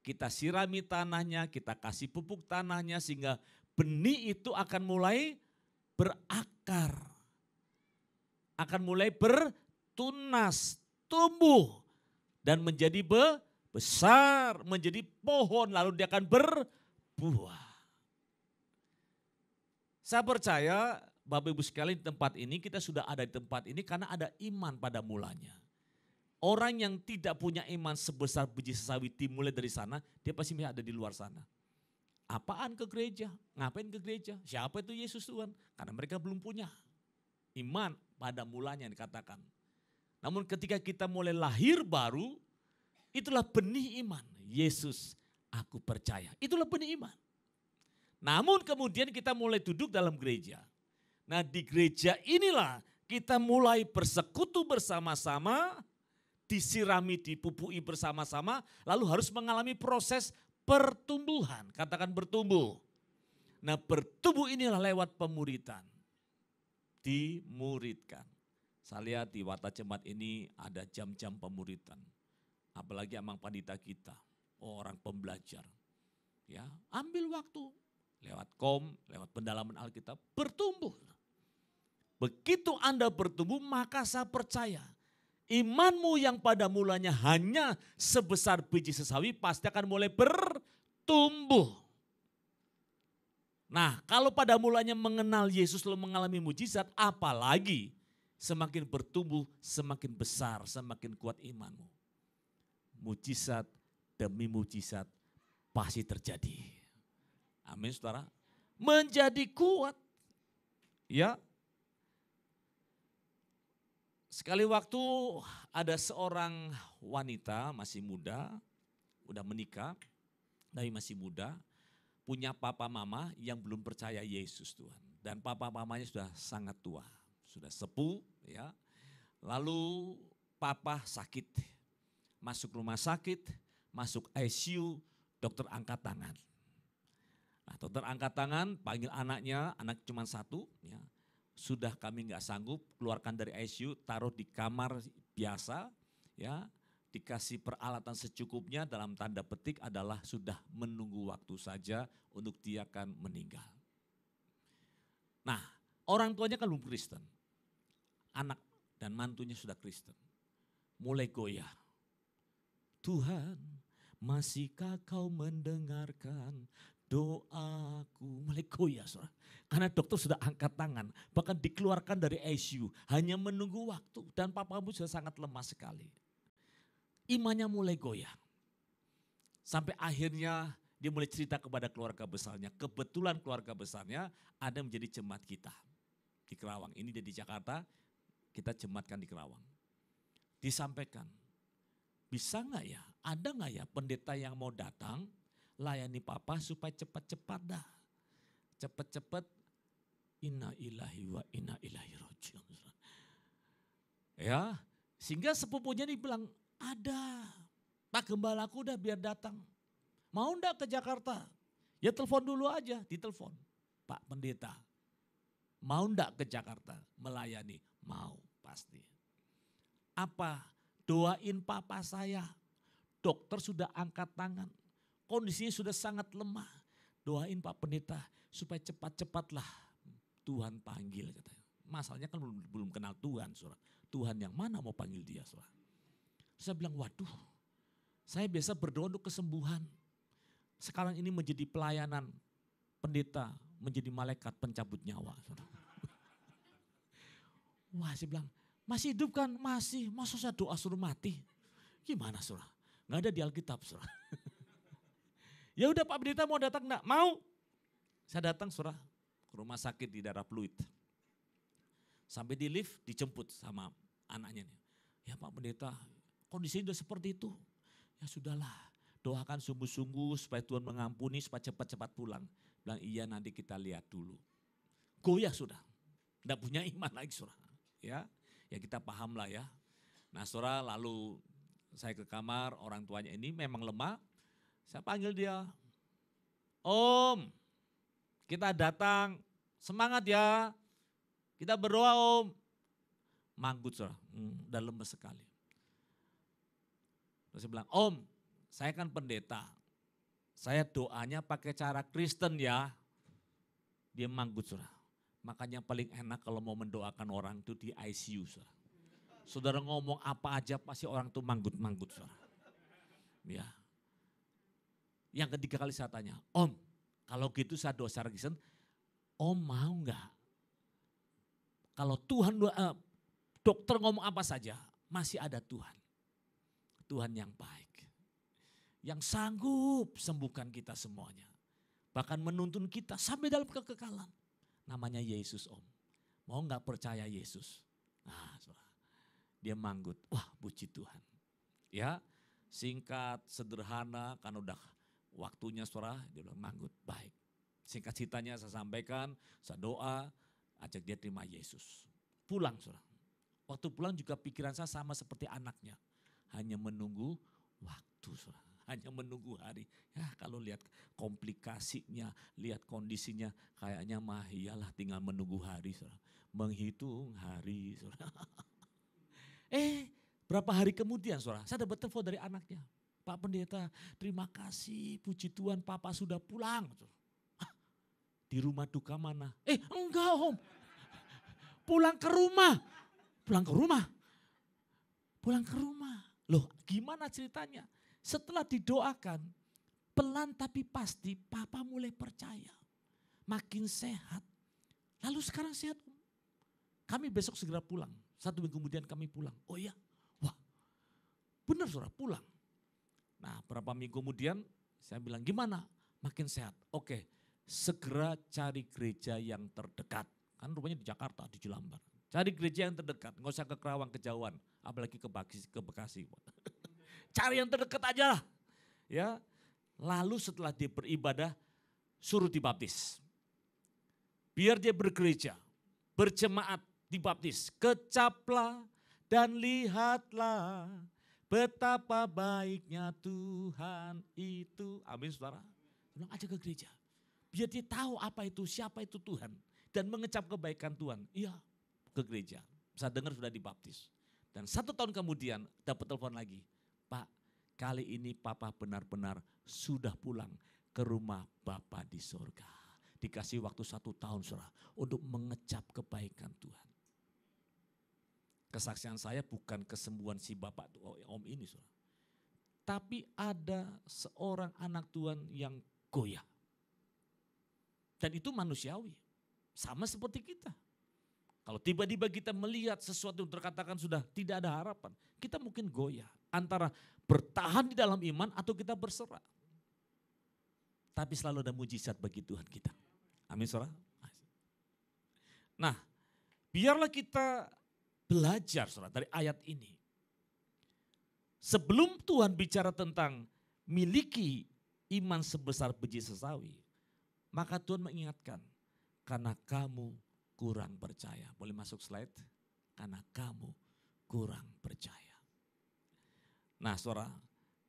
Kita sirami tanahnya, kita kasih pupuk tanahnya sehingga benih itu akan mulai berakar. Akan mulai bertunas, tumbuh. Dan menjadi besar, menjadi pohon, lalu dia akan berbuah. Saya percaya Bapak Ibu sekalian di tempat ini, kita sudah ada di tempat ini karena ada iman pada mulanya. Orang yang tidak punya iman sebesar biji sesawi dimulai dari sana, dia pasti ada di luar sana. Apaan ke gereja? Ngapain ke gereja? Siapa itu Yesus Tuhan? Karena mereka belum punya iman pada mulanya yang dikatakan. Namun ketika kita mulai lahir baru, Itulah benih iman. Yesus, aku percaya. Itulah benih iman. Namun kemudian kita mulai duduk dalam gereja. Nah di gereja inilah kita mulai bersekutu bersama-sama, disirami, dipupui bersama-sama, lalu harus mengalami proses pertumbuhan. Katakan bertumbuh. Nah bertumbuh inilah lewat pemuridan. Dimuridkan. Saya lihat di Warta Jemaat ini ada jam-jam pemuridan. Apalagi amang pandita kita, orang pembelajar. Ya, ambil waktu lewat lewat pendalaman Alkitab, bertumbuh. Begitu Anda bertumbuh, maka saya percaya imanmu yang pada mulanya hanya sebesar biji sesawi pasti akan mulai bertumbuh. Nah, kalau pada mulanya mengenal Yesus lalu mengalami mujizat, apalagi semakin bertumbuh, semakin besar, semakin kuat imanmu. Mujizat demi mujizat pasti terjadi. Amin saudara. Menjadi kuat. Ya. Sekali waktu ada seorang wanita masih muda, udah menikah, tapi masih muda, punya papa mama yang belum percaya Yesus Tuhan. Dan papa mamanya sudah sangat tua, sudah sepuh ya. Lalu papa sakit. Masuk rumah sakit, masuk ICU, dokter angkat tangan. Nah, dokter angkat tangan, panggil anaknya, anak cuma satu. Ya. Sudah kami nggak sanggup, keluarkan dari ICU, taruh di kamar biasa. Ya, dikasih peralatan secukupnya, dalam tanda petik adalah sudah menunggu waktu saja untuk dia akan meninggal. Nah, orang tuanya kan belum Kristen. Anak dan mantunya sudah Kristen. Mulai goyah. Tuhan, masihkah kau mendengarkan doaku? Mulai goyah saudara. Karena dokter sudah angkat tangan, bahkan dikeluarkan dari ICU. Hanya menunggu waktu dan papamu sudah sangat lemah sekali. Imannya mulai goyah. Sampai akhirnya dia mulai cerita kepada keluarga besarnya. Kebetulan keluarga besarnya ada yang menjadi jemaat kita di Kerawang. Ini dia di Jakarta, kita jemaatkan di Kerawang. Disampaikan. Bisa nggak ya, ada nggak ya pendeta yang mau datang layani papa supaya cepat-cepat dah. Cepat-cepat inna ilahi wa inna ilahi rajiun. Ya, sehingga sepupunya dibilang ada. Pak Gembalaku udah biar datang. Mau ndak ke Jakarta? Ya telepon dulu aja, ditelepon. Pak Pendeta, mau ndak ke Jakarta melayani? Mau, pasti. Apa? Doain papa saya. Dokter sudah angkat tangan. Kondisinya sudah sangat lemah. Doain Pak Pendeta supaya cepat-cepatlah Tuhan panggil katanya. Masalahnya kan belum kenal Tuhan saudara. Tuhan yang mana mau panggil dia saudara. Saya bilang waduh, saya biasa berdoa untuk kesembuhan. Sekarang ini menjadi pelayanan pendeta, menjadi malaikat pencabut nyawa saudara. Wah saya bilang, masih hidup kan? Masih. Masa saya doa suruh mati? Gimana saudara? Nggak ada di Alkitab saudara. Ya udah Pak Pendeta mau datang enggak? Mau. Saya datang saudara ke rumah sakit di daerah Pluit. Sampai di lift dijemput sama anaknya nih. Ya Pak Pendeta kondisinya udah seperti itu. Ya sudahlah doakan sungguh-sungguh supaya Tuhan mengampuni supaya cepat-cepat pulang. Bilang iya nanti kita lihat dulu. Goyah sudah. Enggak punya iman lagi saudara. Ya kita paham lah ya. Nah saudara lalu saya ke kamar, orang tuanya ini memang lemah. Saya panggil dia, Om kita datang, semangat ya. Kita berdoa Om. Manggut saudara, udah lemes sekali. Terus saya bilang, Om saya kan pendeta. Saya doanya pakai cara Kristen ya. Dia manggut saudara. Makanya paling enak kalau mau mendoakan orang itu di ICU. Saudara, saudara ngomong apa aja pasti orang itu manggut-manggut. Saudara. Ya. Yang ketiga kali saya tanya, Om kalau gitu saya doa secara Kristen, Om mau enggak? Kalau Tuhan, dokter ngomong apa saja, masih ada Tuhan. Tuhan yang baik. Yang sanggup sembuhkan kita semuanya. Bahkan menuntun kita sampai dalam kekekalan. Namanya Yesus Om. Mau nggak percaya Yesus? Nah, dia manggut. Wah, puji Tuhan. Ya, singkat, sederhana, karena udah waktunya saudara, dia bilang manggut, baik. Singkat ceritanya saya sampaikan, saya doa, ajak dia terima Yesus. Pulang saudara. Waktu pulang juga pikiran saya sama seperti anaknya. Hanya menunggu waktu saudara. Hanya menunggu hari. Ya kalau lihat komplikasinya, lihat kondisinya, kayaknya mah iyalah tinggal menunggu hari saudara. Menghitung hari saudara. Berapa hari kemudian saudara, saya dapat telepon dari anaknya. Pak Pendeta, terima kasih, puji Tuhan Papa sudah pulang. Di rumah duka mana? Enggak Om, pulang ke rumah. Pulang ke rumah. Pulang ke rumah. Loh gimana ceritanya? Setelah didoakan, pelan tapi pasti Papa mulai percaya. Makin sehat. Lalu sekarang sehat. Kami besok segera pulang. 1 minggu kemudian kami pulang. Oh iya, wah benar saudara pulang. Nah berapa minggu kemudian saya bilang gimana? Makin sehat. Oke, segera cari gereja yang terdekat. Kan rumahnya di Jakarta, di Jelambar. Cari gereja yang terdekat, nggak usah ke Kerawang, kejauhan. Apalagi ke Bekasi. Cari yang terdekat aja lah. Ya. Lalu setelah dia beribadah, suruh dibaptis. Biar dia bergereja, berjemaat, dibaptis. Kecaplah dan lihatlah betapa baiknya Tuhan itu. Amin saudara. Bilang aja ke gereja. Biar dia tahu apa itu, siapa itu Tuhan. Dan mengecap kebaikan Tuhan. Iya, ke gereja. Saya dengar sudah dibaptis. Dan 1 tahun kemudian dapat telepon lagi. Pak, kali ini Papa benar-benar sudah pulang ke rumah Bapa di surga. Dikasih waktu 1 tahun saudara untuk mengecap kebaikan Tuhan. Kesaksian saya bukan kesembuhan si Bapak Om ini saudara. Tapi ada seorang anak Tuhan yang goyah. Dan itu manusiawi. Sama seperti kita. Kalau tiba-tiba kita melihat sesuatu yang terkatakan sudah tidak ada harapan. Kita mungkin goyah. Antara bertahan di dalam iman atau kita berserah. Tapi selalu ada mujizat bagi Tuhan kita. Amin saudara. Nah biarlah kita belajar saudara dari ayat ini. Sebelum Tuhan bicara tentang miliki iman sebesar biji sesawi. Maka Tuhan mengingatkan. Karena kamu kurang percaya. Boleh masuk slide? Karena kamu kurang percaya. Nah saudara,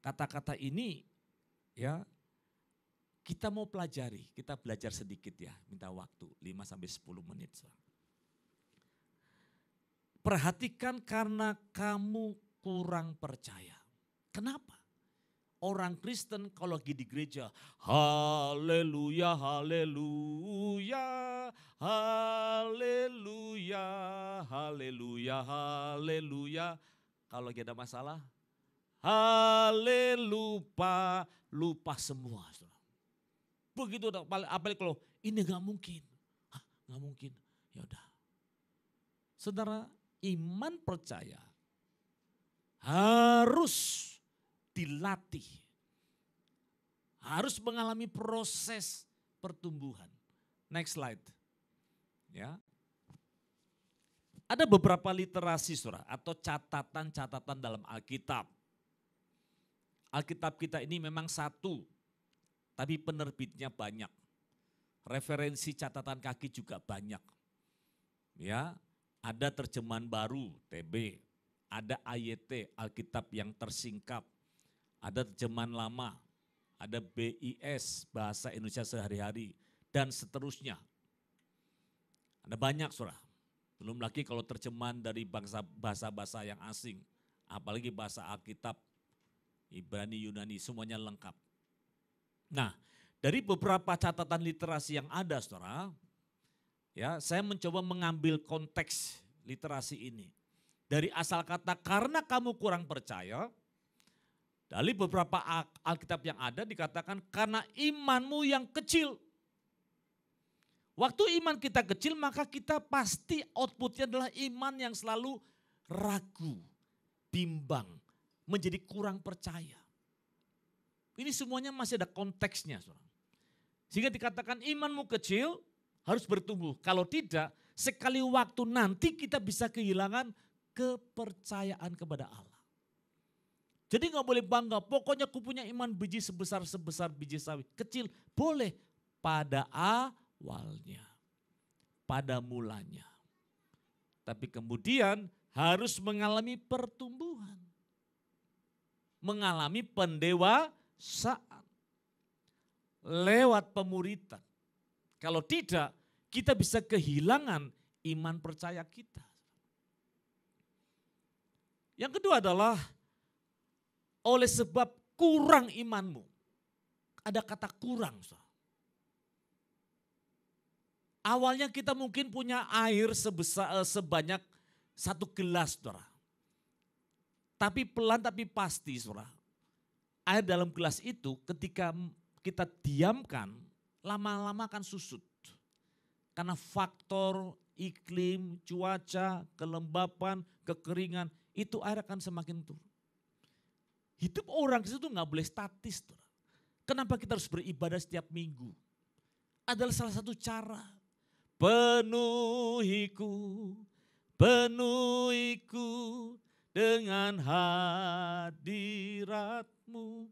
kata-kata ini ya kita mau pelajari. Kita belajar sedikit ya, minta waktu 5-10 menit. Saudara. Perhatikan karena kamu kurang percaya. Kenapa? Orang Kristen kalau lagi di gereja, haleluya, haleluya, haleluya, haleluya, haleluya. Kalau lagi ada masalah, haleluya, lupa semua. Begitu, apalagi kalau ini gak mungkin. Gak mungkin, ya udah. Saudara, iman percaya harus dilatih. Harus mengalami proses pertumbuhan. Next slide. Ya. Ada beberapa literasi saudara atau catatan-catatan dalam Alkitab. Alkitab kita ini memang satu, tapi penerbitnya banyak. Referensi catatan kaki juga banyak. Ya, ada terjemahan baru TB, ada AYT Alkitab yang tersingkap. Ada terjemahan lama, ada BIS, Bahasa Indonesia Sehari-Hari, dan seterusnya. Ada banyak saudara. Belum lagi kalau terjemahan dari bahasa-bahasa yang asing. Apalagi bahasa Alkitab, Ibrani, Yunani, semuanya lengkap. Nah, dari beberapa catatan literasi yang ada saudara, ya, saya mencoba mengambil konteks literasi ini. Dari asal kata karena kamu kurang percaya, dari beberapa Alkitab yang ada dikatakan karena imanmu yang kecil. Waktu iman kita kecil maka kita pasti outputnya adalah iman yang selalu ragu, bimbang, menjadi kurang percaya. Ini semuanya masih ada konteksnya. Sehingga dikatakan imanmu kecil harus bertumbuh. Kalau tidak sekali waktu nanti kita bisa kehilangan kepercayaan kepada Allah. Jadi nggak boleh bangga, pokoknya aku punya iman biji sebesar biji sawi. Kecil, boleh pada awalnya, pada mulanya. Tapi kemudian harus mengalami pertumbuhan. Mengalami pendewasaan. Lewat pemuritan. Kalau tidak, kita bisa kehilangan iman percaya kita. Yang kedua adalah oleh sebab kurang imanmu. Ada kata kurang. Awalnya kita mungkin punya air sebanyak 1 gelas, saudara. Tapi pelan tapi pasti, saudara. Air dalam gelas itu ketika kita diamkan, lama-lama akan susut. Karena faktor iklim, cuaca, kelembapan, kekeringan, itu air akan semakin turun. Hidup orang di situ nggak boleh statis. Kenapa kita harus beribadah setiap minggu? Adalah salah satu cara. Penuhiku dengan hadiratmu.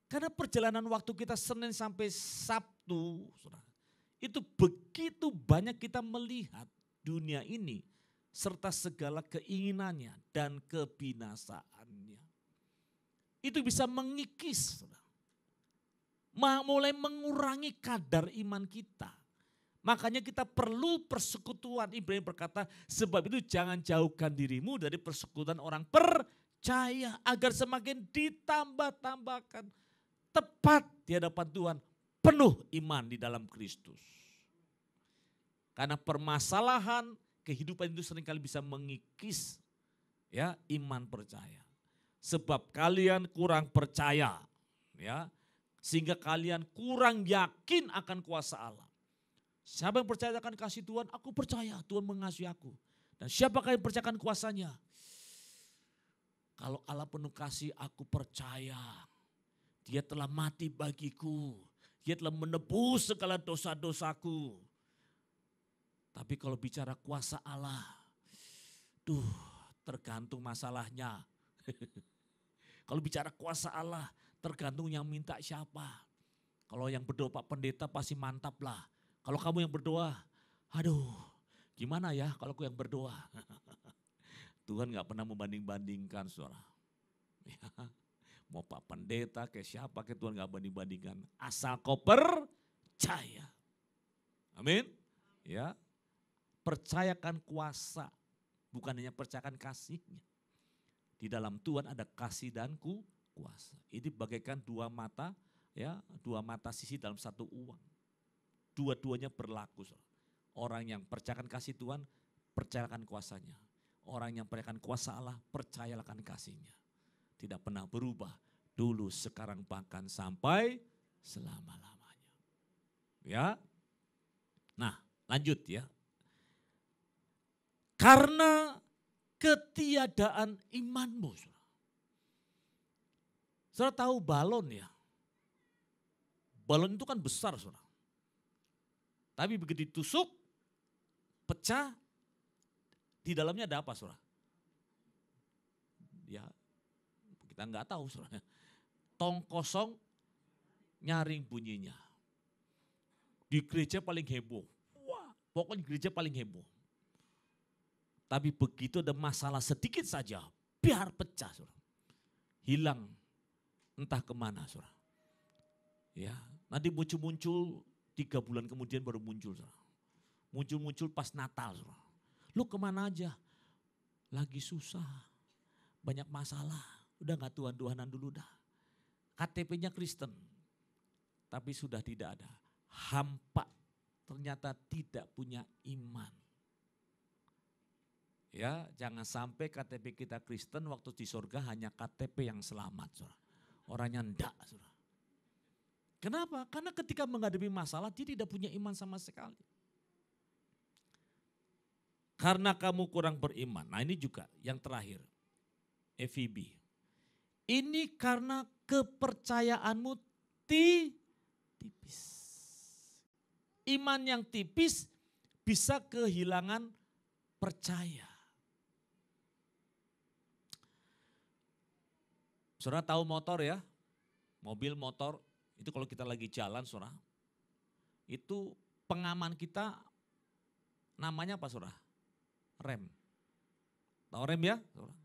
Karena perjalanan waktu kita Senin sampai Sabtu, itu begitu banyak kita melihat dunia ini serta segala keinginannya dan kebinasaannya. Itu bisa mengikis, mulai mengurangi kadar iman kita. Makanya kita perlu persekutuan. Ibrahim berkata, sebab itu jangan jauhkan dirimu dari persekutuan orang percaya. Agar semakin ditambah-tambahkan. Tepat di hadapan Tuhan. Penuh iman di dalam Kristus. Karena permasalahan kehidupan itu seringkali bisa mengikis ya iman percaya. Sebab kalian kurang percaya. Ya, sehingga kalian kurang yakin akan kuasa Allah. Siapa yang percaya akan kasih Tuhan? Aku percaya Tuhan mengasihi aku. Dan siapakah yang percayakan kuasanya? Kalau Allah penuh kasih, aku percaya. Dia telah mati bagiku. Dia telah menebus segala dosa-dosaku. Tapi kalau bicara kuasa Allah, tergantung masalahnya. Kalau bicara kuasa Allah, tergantung yang minta siapa. Kalau yang berdoa Pak Pendeta pasti mantap lah. Kalau kamu yang berdoa, gimana ya kalau aku yang berdoa. Tuhan gak pernah membanding-bandingkan, saudara. Ya, mau Pak Pendeta kayak siapa, kayak Tuhan gak banding-bandingkan. Asal kau percaya. Amin. Ya, percayakan kuasa, bukan hanya percayakan kasihnya. Di dalam Tuhan ada kasih dan kuasa. Ini bagaikan dua mata sisi dalam satu uang. Dua-duanya berlaku. Orang yang percayakan kasih Tuhan, percayakan kuasanya. Orang yang percayakan kuasa Allah, percayakan kasihnya. Tidak pernah berubah. Dulu, sekarang, bahkan sampai selama-lamanya. Ya. Nah, lanjut ya. Karena ketiadaan imanmu. Saudara tahu balon ya. Balon itu kan besar, saudara. Tapi begitu ditusuk, pecah, di dalamnya ada apa, saudara? Ya, kita nggak tahu, saudara. Tong kosong, nyaring bunyinya. Di gereja paling heboh. Wah, pokoknya gereja paling heboh. Tapi begitu ada masalah sedikit saja, biar pecah, saudara. Hilang, entah kemana, saudara. Ya, nanti muncul 3 bulan kemudian baru muncul. Saudara. Muncul pas Natal. Saudara. Lu kemana aja? Lagi susah, banyak masalah. Udah gak Tuhan-Tuhanan dulu dah. KTP-nya Kristen, tapi sudah tidak ada. Hampa, ternyata tidak punya iman. Ya, jangan sampai KTP kita Kristen waktu di surga hanya KTP yang selamat. Saudara. Orangnya enggak. Saudara. Kenapa? Karena ketika menghadapi masalah dia tidak punya iman sama sekali. Karena kamu kurang beriman. Nah ini juga yang terakhir. FEB. Ini karena kepercayaanmu tipis. Iman yang tipis bisa kehilangan percaya. Saudara tahu motor ya? Mobil, motor, itu kalau kita lagi jalan saudara, itu pengaman kita namanya apa saudara? Rem. Tahu rem ya? Saudara?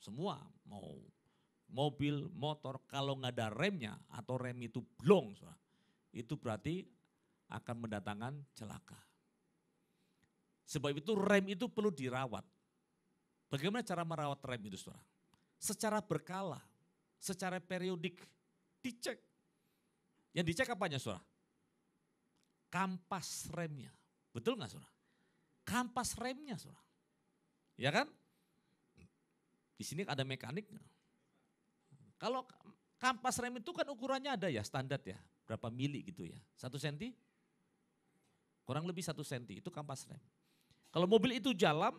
Semua mau mobil, motor, kalau nggak ada remnya atau rem itu blong, saudara, itu berarti akan mendatangkan celaka. Sebab itu rem itu perlu dirawat. Bagaimana cara merawat rem itu saudara? Secara berkala, secara periodik, dicek. Yang dicek apanya saudara? Kampas remnya. Betul nggak saudara? Kampas remnya saudara. Ya kan? Di sini ada mekaniknya. Kalau kampas rem itu kan ukurannya ada ya, standar ya. Berapa mili gitu ya. 1 senti? Kurang lebih 1 senti, itu kampas rem. Kalau mobil itu jalan,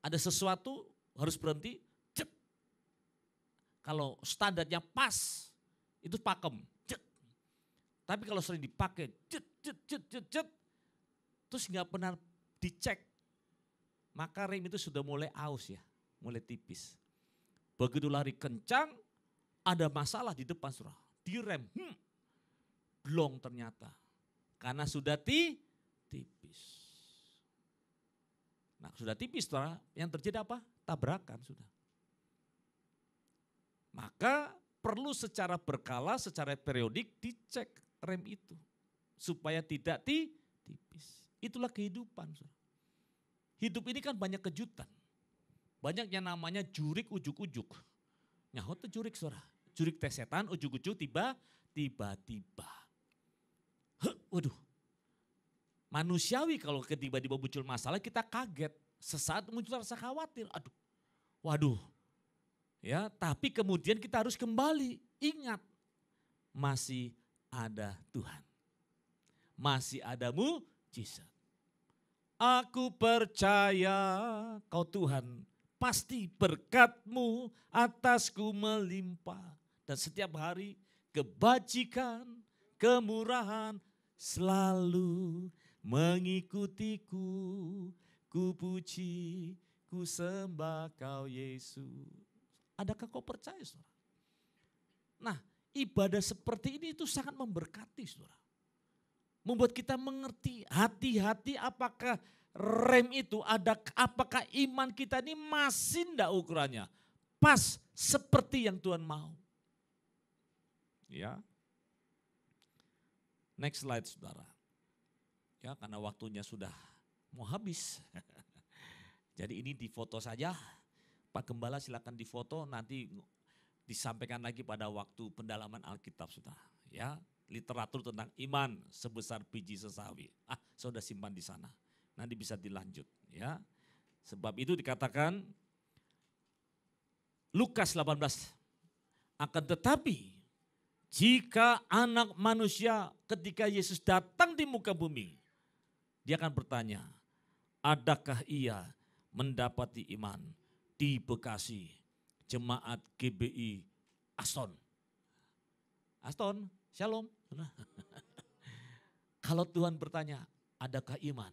ada sesuatu harus berhenti, cek. Kalau standarnya pas, itu pakem, cek. Tapi kalau sering dipakai, cet, terus nggak pernah dicek, maka rem itu sudah mulai aus ya, mulai tipis. Begitu lari kencang, ada masalah di depan saudara, di rem, blong ternyata. Karena sudah tipis. Nah sudah tipis saudara, yang terjadi apa? Tabrakan sudah. Maka perlu secara berkala, secara periodik dicek rem itu. Supaya tidak tipis. Itulah kehidupan saudara. Hidup ini kan banyak kejutan. Banyak yang namanya jurik ujuk-ujuk. Nyahut tuh jurik saudara. Jurik teh setan, ujuk-ujuk tiba-tiba. Waduh. Manusiawi kalau tiba-tiba muncul masalah kita kaget. Sesaat muncul rasa khawatir. Aduh, waduh. Ya, tapi kemudian kita harus kembali. Ingat, masih ada Tuhan. Masih ada mujizat. Aku percaya kau Tuhan, pasti berkat-Mu atasku melimpah. Dan setiap hari kebajikan, kemurahan selalu mengikutiku. Ku puji, ku sembah kau Yesus. Adakah kau percaya saudara? Nah ibadah seperti ini itu sangat memberkati saudara. Membuat kita mengerti hati-hati apakah rem itu ada, apakah iman kita ini masih enggak ukurannya. Pas seperti yang Tuhan mau. Ya. Next slide saudara. Ya karena waktunya sudah mau habis. Jadi ini difoto saja. Pak Gembala silakan difoto, nanti disampaikan lagi pada waktu pendalaman Alkitab saudara. Ya, literatur tentang iman sebesar biji sesawi. Sudah simpan di sana. Nanti bisa dilanjut ya. Sebab itu dikatakan Lukas 18. Akan tetapi jika anak manusia ketika Yesus datang di muka bumi, dia akan bertanya, adakah ia mendapati iman di Bekasi, jemaat GBI Aston. Aston, shalom. Kalau Tuhan bertanya, adakah iman?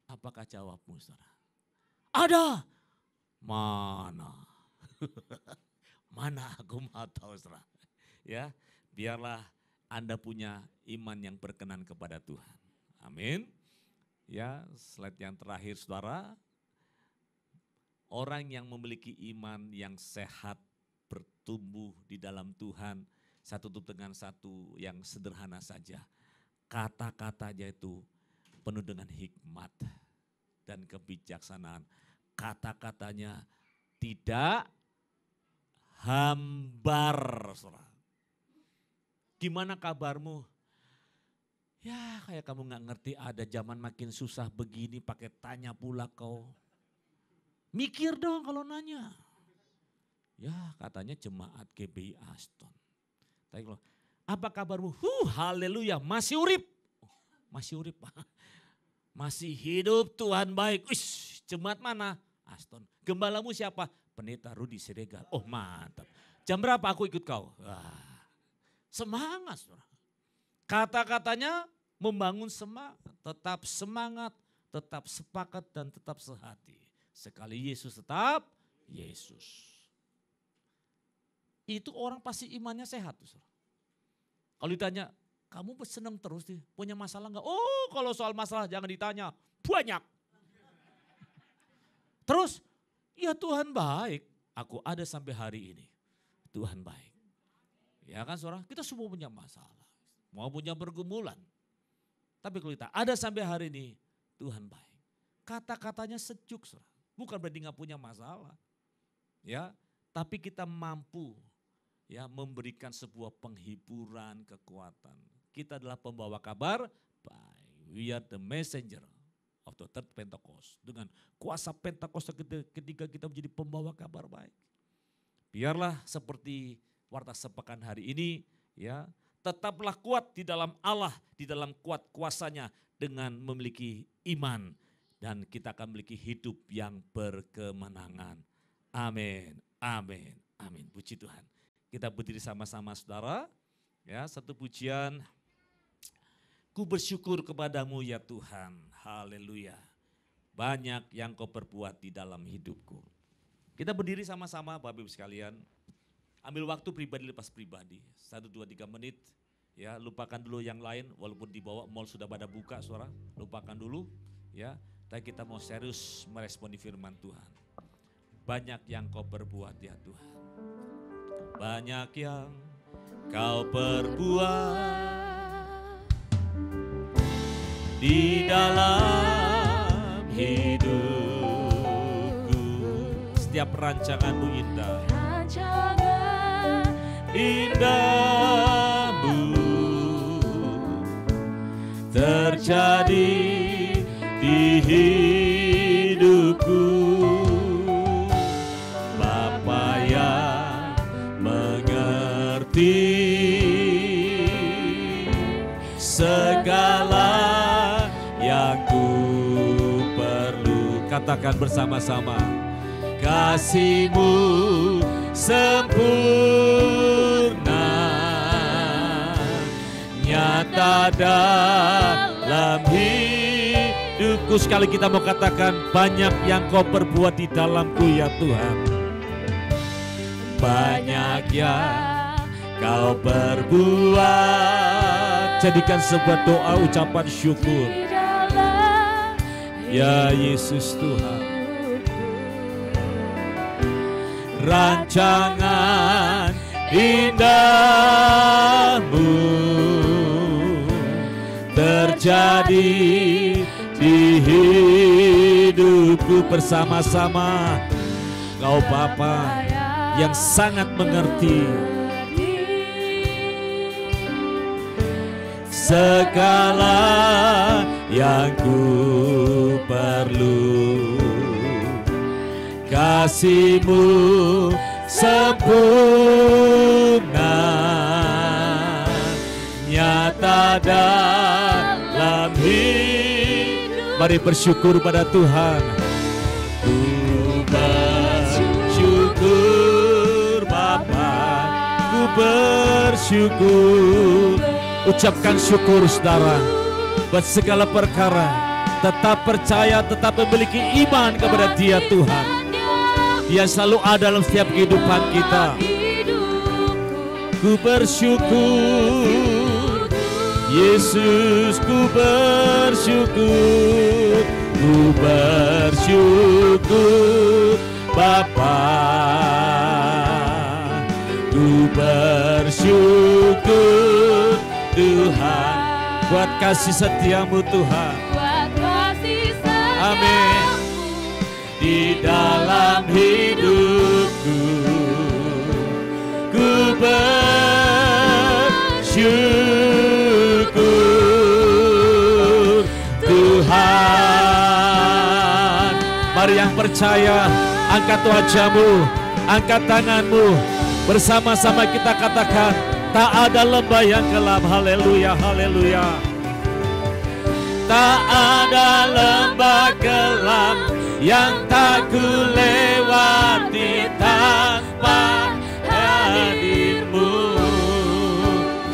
Apakah jawabmu saudara? Ada. Mana? Mana aku mau tahu saudara. Ya, biarlah Anda punya iman yang berkenan kepada Tuhan. Amin. Ya, slide yang terakhir saudara. Orang yang memiliki iman yang sehat, bertumbuh di dalam Tuhan, satu tutup dengan satu yang sederhana saja. Kata-katanya itu penuh dengan hikmat dan kebijaksanaan. Kata-katanya tidak hambar. Saudara. Gimana kabarmu? Ya kayak kamu gak ngerti ada zaman makin susah begini pakai tanya pula kau. Mikir dong kalau nanya. Ya katanya jemaat GBI Aston. Tapi kalau, apa kabarmu? Haleluya, masih urip. Masih urip. Masih hidup, Tuhan baik. Uish, jemaat mana? Aston. Gembalamu siapa? Pendeta Rudi Siregar. Oh mantap. Jam berapa aku ikut kau? Wah, semangat. Kata-katanya membangun semangat. Tetap sepakat dan tetap sehati. Sekali Yesus tetap Yesus. itu orang pasti imannya sehat. Kalau ditanya, kamu senang terus nih, punya masalah enggak? Oh, kalau soal masalah jangan ditanya, banyak. Terus, ya Tuhan baik, aku ada sampai hari ini. Tuhan baik. Ya kan saudara, kita semua punya masalah, mau punya pergumulan. Tapi kalau kita ada sampai hari ini, Tuhan baik. Kata-katanya sejuk, saudara. Bukan berarti nggak punya masalah. Ya, tapi kita mampu ya memberikan sebuah penghiburan, kekuatan. Kita adalah pembawa kabar baik. We are the messenger of the third Pentecost. Dengan kuasa Pentakosta ketika kita menjadi pembawa kabar baik. Biarlah seperti warta sepekan hari ini, ya, tetaplah kuat di dalam Allah, di dalam kuat kuasanya dengan memiliki iman. Dan kita akan memiliki hidup yang berkemenangan. Amin, amin, amin. Puji Tuhan. Kita berdiri sama-sama saudara. Ya, satu pujian. Ku bersyukur kepadamu ya Tuhan. Haleluya. Banyak yang kau perbuat di dalam hidupku. Kita berdiri sama-sama Bapak Ibu sekalian. Ambil waktu pribadi lepas pribadi. 1, 2, 3 menit. Ya, lupakan dulu yang lain. Walaupun di bawah mall sudah pada buka suara. Lupakan dulu. Ya. Dan kita mau serius meresponi firman Tuhan. Banyak yang kau perbuat ya Tuhan. Banyak yang kau perbuat di dalam hidupku. Setiap rancanganmu indah. Indahmu terjadi di hidupku. Bapa yang mengerti segala yang ku perlu. Katakan bersama-sama. Kasih-Mu sempurna, nyata dalam hidupku. Sekali kita mau katakan, banyak yang kau perbuat di dalamku ya Tuhan. Banyak yang kau perbuat. Jadikan sebuah doa ucapan syukur. Ya Yesus Tuhan. Rancangan indahmu terjadi di hidupku. Bersama-sama Kau Bapa yang sangat mengerti segala yang ku perlu. Kasih-Mu sempurna, nyata dalam hidup. Mari bersyukur pada Tuhan. Ku bersyukur Bapa, ku bersyukur. Ucapkan syukur saudara buat segala perkara. Tetap percaya, tetap memiliki iman kepada Dia Tuhan. Dia selalu ada dalam setiap kehidupan kita. Ku bersyukur Yesus, ku bersyukur. Ku bersyukur Bapa, ku bersyukur Tuhan buat kasih setiamu Tuhan. Amin. Di dalam hidupku ku bersyukur Tuhan. Mari yang percaya, angkat wajahmu, angkat tanganmu. Bersama-sama kita katakan, tak ada lembah yang gelap. Haleluya, haleluya. Tak ada lembah gelap yang tak ku lewati tanpa hadir-Mu.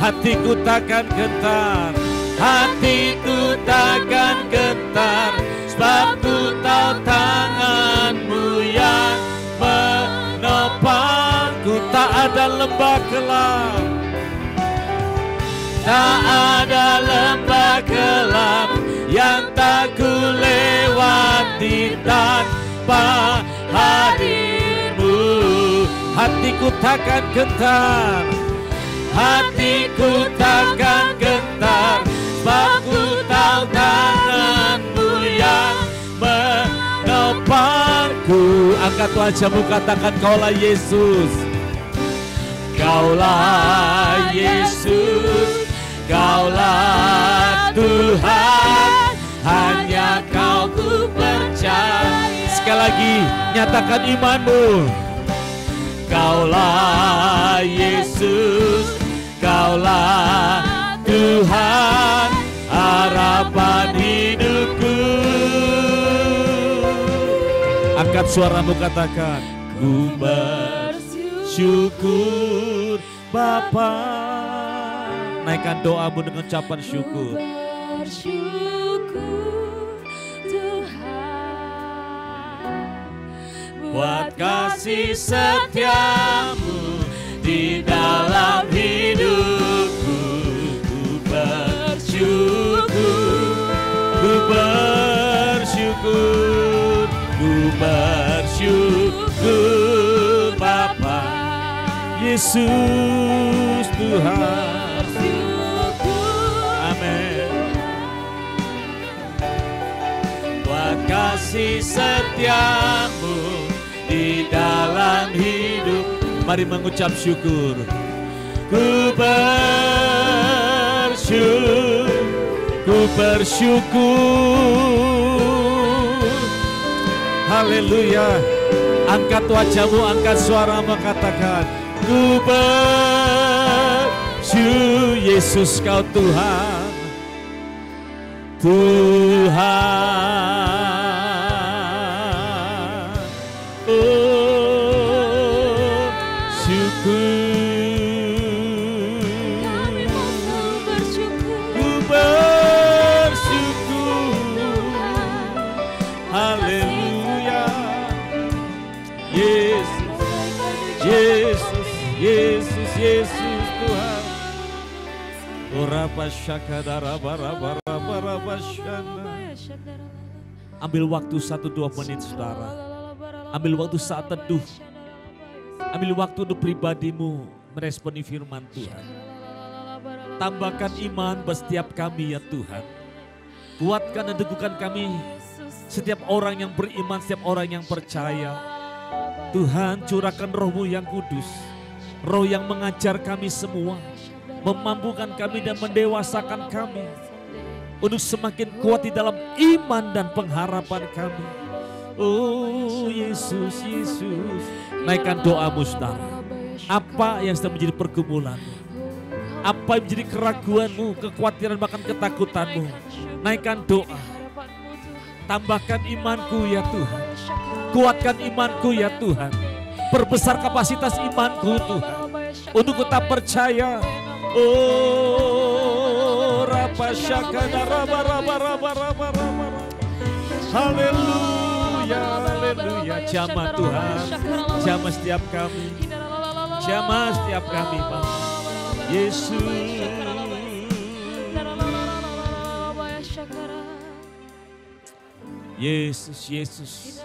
Hatiku takkan gentar, hatiku takkan gentar, sebab ku tahu tangan-Mu yang menopangku. Tak ada lembah gelap. Tak ada lembah gelap yang tak ku lewati tanpa hadirmu. Hatiku takkan gentar, hatiku takkan gentar, sebab ku tahu tanganmu yang menopangku. Angkat wajahmu, katakan kaulah Yesus. Kaulah Yesus, kaulah Tuhan, hanya Kau ku percaya. Sekali lagi, nyatakan imanmu. Kaulah Yesus, kaulah Tuhan, harapan hidupku. Angkat suaramu, katakan, ku bersyukur Bapa. Naikkan doamu dengan ucapan syukur. Bersyukur Tuhan Buat kasih setiamu di dalam hidupku. Ku bersyukur, ku bersyukur, ku bersyukur Bapa Yesus Tuhan. Amin. Buat kasih setiamu di dalam hidup. Mari mengucap syukur. Ku bersyukur. Haleluya. Angkat wajahmu, angkat suaramu, katakan, ku bersyukur. Yesus Kau Tuhan, Tuhan. Oh, syukur. Kami mau bersyukur. Ku bersyukur. Haleluya. Yesus, Yesus, Yesus, Yesus Tuhan. Ora syakadara bara basyana. Ambil waktu 1-2 menit saudara. Ambil waktu saat teduh. Ambil waktu untuk pribadimu meresponi firman Tuhan. Tambahkan iman setiap kami ya Tuhan. Kuatkan dan teguhkan kami, setiap orang yang beriman, setiap orang yang percaya. Tuhan, curahkan Roh-Mu yang kudus, Roh yang mengajar kami semua, memampukan kami dan mendewasakan kami untuk semakin kuat di dalam iman dan pengharapan kami. Oh Yesus, Yesus. Naikkan doamu saudara. Apa yang sedang menjadi pergumulanmu? Apa yang menjadi keraguanmu, kekhawatiran bahkan ketakutanmu? Naikkan doa. Tambahkan imanku ya Tuhan. Kuatkan imanku ya Tuhan. Perbesar kapasitas imanku Tuhan. Untuk tetap percaya. Oh, rapasyakana raba. Haleluya, haleluya. Jamah Tuhan, jamah setiap kami. Jamah setiap kami, Pak. Yesus. Yesus, Yesus.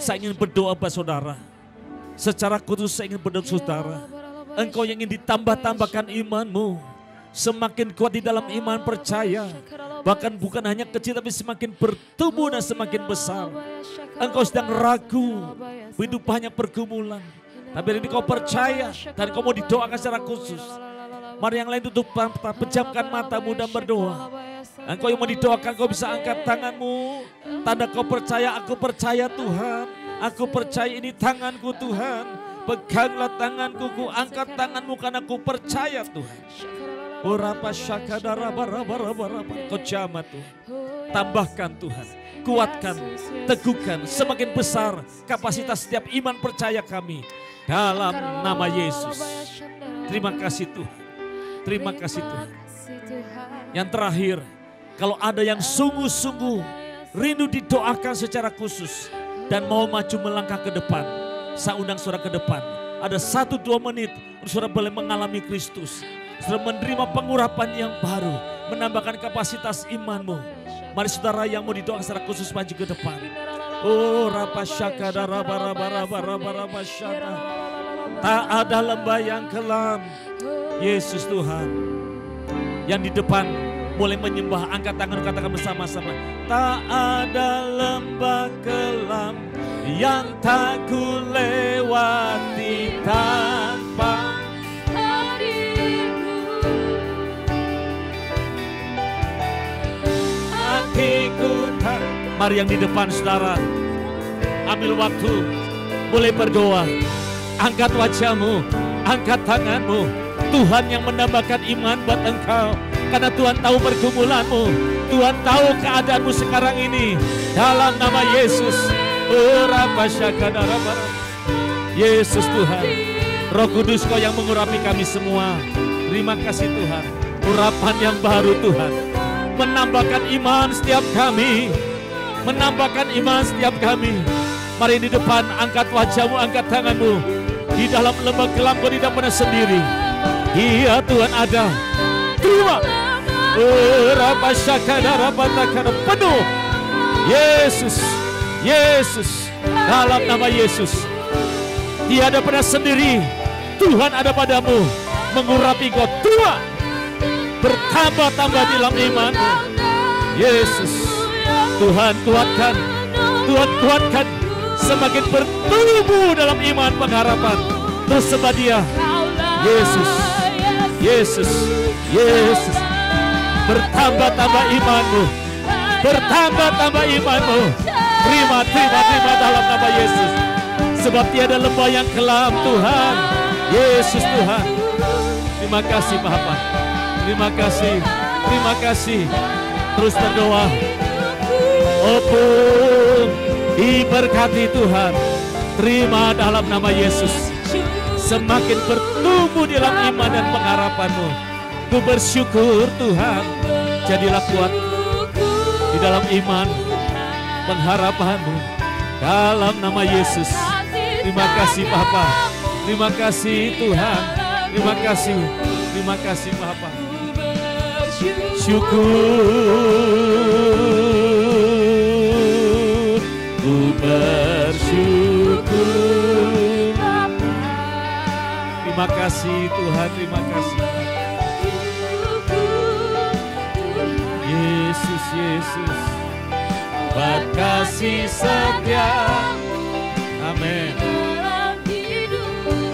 Saya ingin berdoa Pak Saudara. Secara khusus saya ingin berdoa saudara. Engkau yang ingin ditambah-tambahkan imanmu. Semakin kuat di dalam iman percaya. Bahkan bukan hanya kecil tapi semakin bertumbuh dan semakin besar. Engkau sedang ragu. Hidup hanya pergumulan. Tapi hari ini kau percaya dan kau mau didoakan secara khusus. Mari yang lain tutup mata, pejamkan matamu dan berdoa. Engkau yang mau didoakan kau bisa angkat tanganmu. Tanda kau percaya, aku percaya Tuhan. Aku percaya ini tanganku Tuhan. Peganglah tanganku, ku angkat tanganmu karena ku percaya Tuhan. Urapa syakadara bara. Kau jamah Tuhan. Tambahkan Tuhan. Kuatkan, teguhkan, semakin besar kapasitas setiap iman percaya kami. Dalam nama Yesus. Terima kasih Tuhan. Terima kasih Tuhan. Yang terakhir, kalau ada yang sungguh-sungguh rindu didoakan secara khusus dan mau maju melangkah ke depan, saya undang saudara ke depan. Ada 1-2 menit saudara boleh mengalami Kristus. Saudara menerima pengurapan yang baru, menambahkan kapasitas imanmu. Mari saudara yang mau didoakan secara khusus maju ke depan. Oh rapasyakada rabarabarabarabarabasyada. Tak ada lembah yang kelam. Yesus Tuhan. Yang di depan boleh menyembah, angkat tangan katakan bersama-sama. Tak ada lembah kelam yang tak ku lewati tanpa hadirmu. Hatiku tak. Mari yang di depan saudara, ambil waktu, boleh berdoa. Angkat wajahmu, angkat tanganmu. Tuhan yang menambahkan iman buat engkau. Karena Tuhan tahu pergumulanmu. Tuhan tahu keadaanmu sekarang ini. Dalam nama Yesus. Yesus Tuhan. Roh Kudus Kau yang mengurapi kami semua. Terima kasih Tuhan. Urapan yang baru Tuhan. Menambahkan iman setiap kami. Menambahkan iman setiap kami. Mari di depan, angkat wajahmu, angkat tanganmu. Di dalam lembah kelam Kau tidak pernah sendiri. Iya Tuhan ada. Terima. Penuh. Yesus. Yesus. Dalam nama Yesus. Tiada pernah sendiri. Tuhan ada padamu. Mengurapi kau. Tua. Bertambah-tambah dalam imanmu. Yesus. Tuhan kuatkan. Tuhan kuatkan. Semakin bertumbuh dalam iman pengharapan. Tersebar dia. Yesus. Yesus. Yesus. Bertambah-tambah imanmu. Bertambah-tambah imanmu. Terima dalam nama Yesus. Sebab tiada lembah yang kelam Tuhan. Yesus Tuhan. Terima kasih Bapa. Terima kasih. Terima kasih. Terus berdoa. Oh diberkati Tuhan. Terima dalam nama Yesus. Semakin bertumbuh dalam iman dan pengharapanmu. Ku bersyukur Tuhan. Jadilah kuat di dalam iman pengharapanmu. Dalam nama Yesus. Terima kasih Bapa. Terima kasih Tuhan. Terima kasih. Terima kasih Bapa. Syukur. Ku bersyukur. Terima kasih Tuhan. Terima kasih. Yesus, Yesus, buat kasih setia. Amin.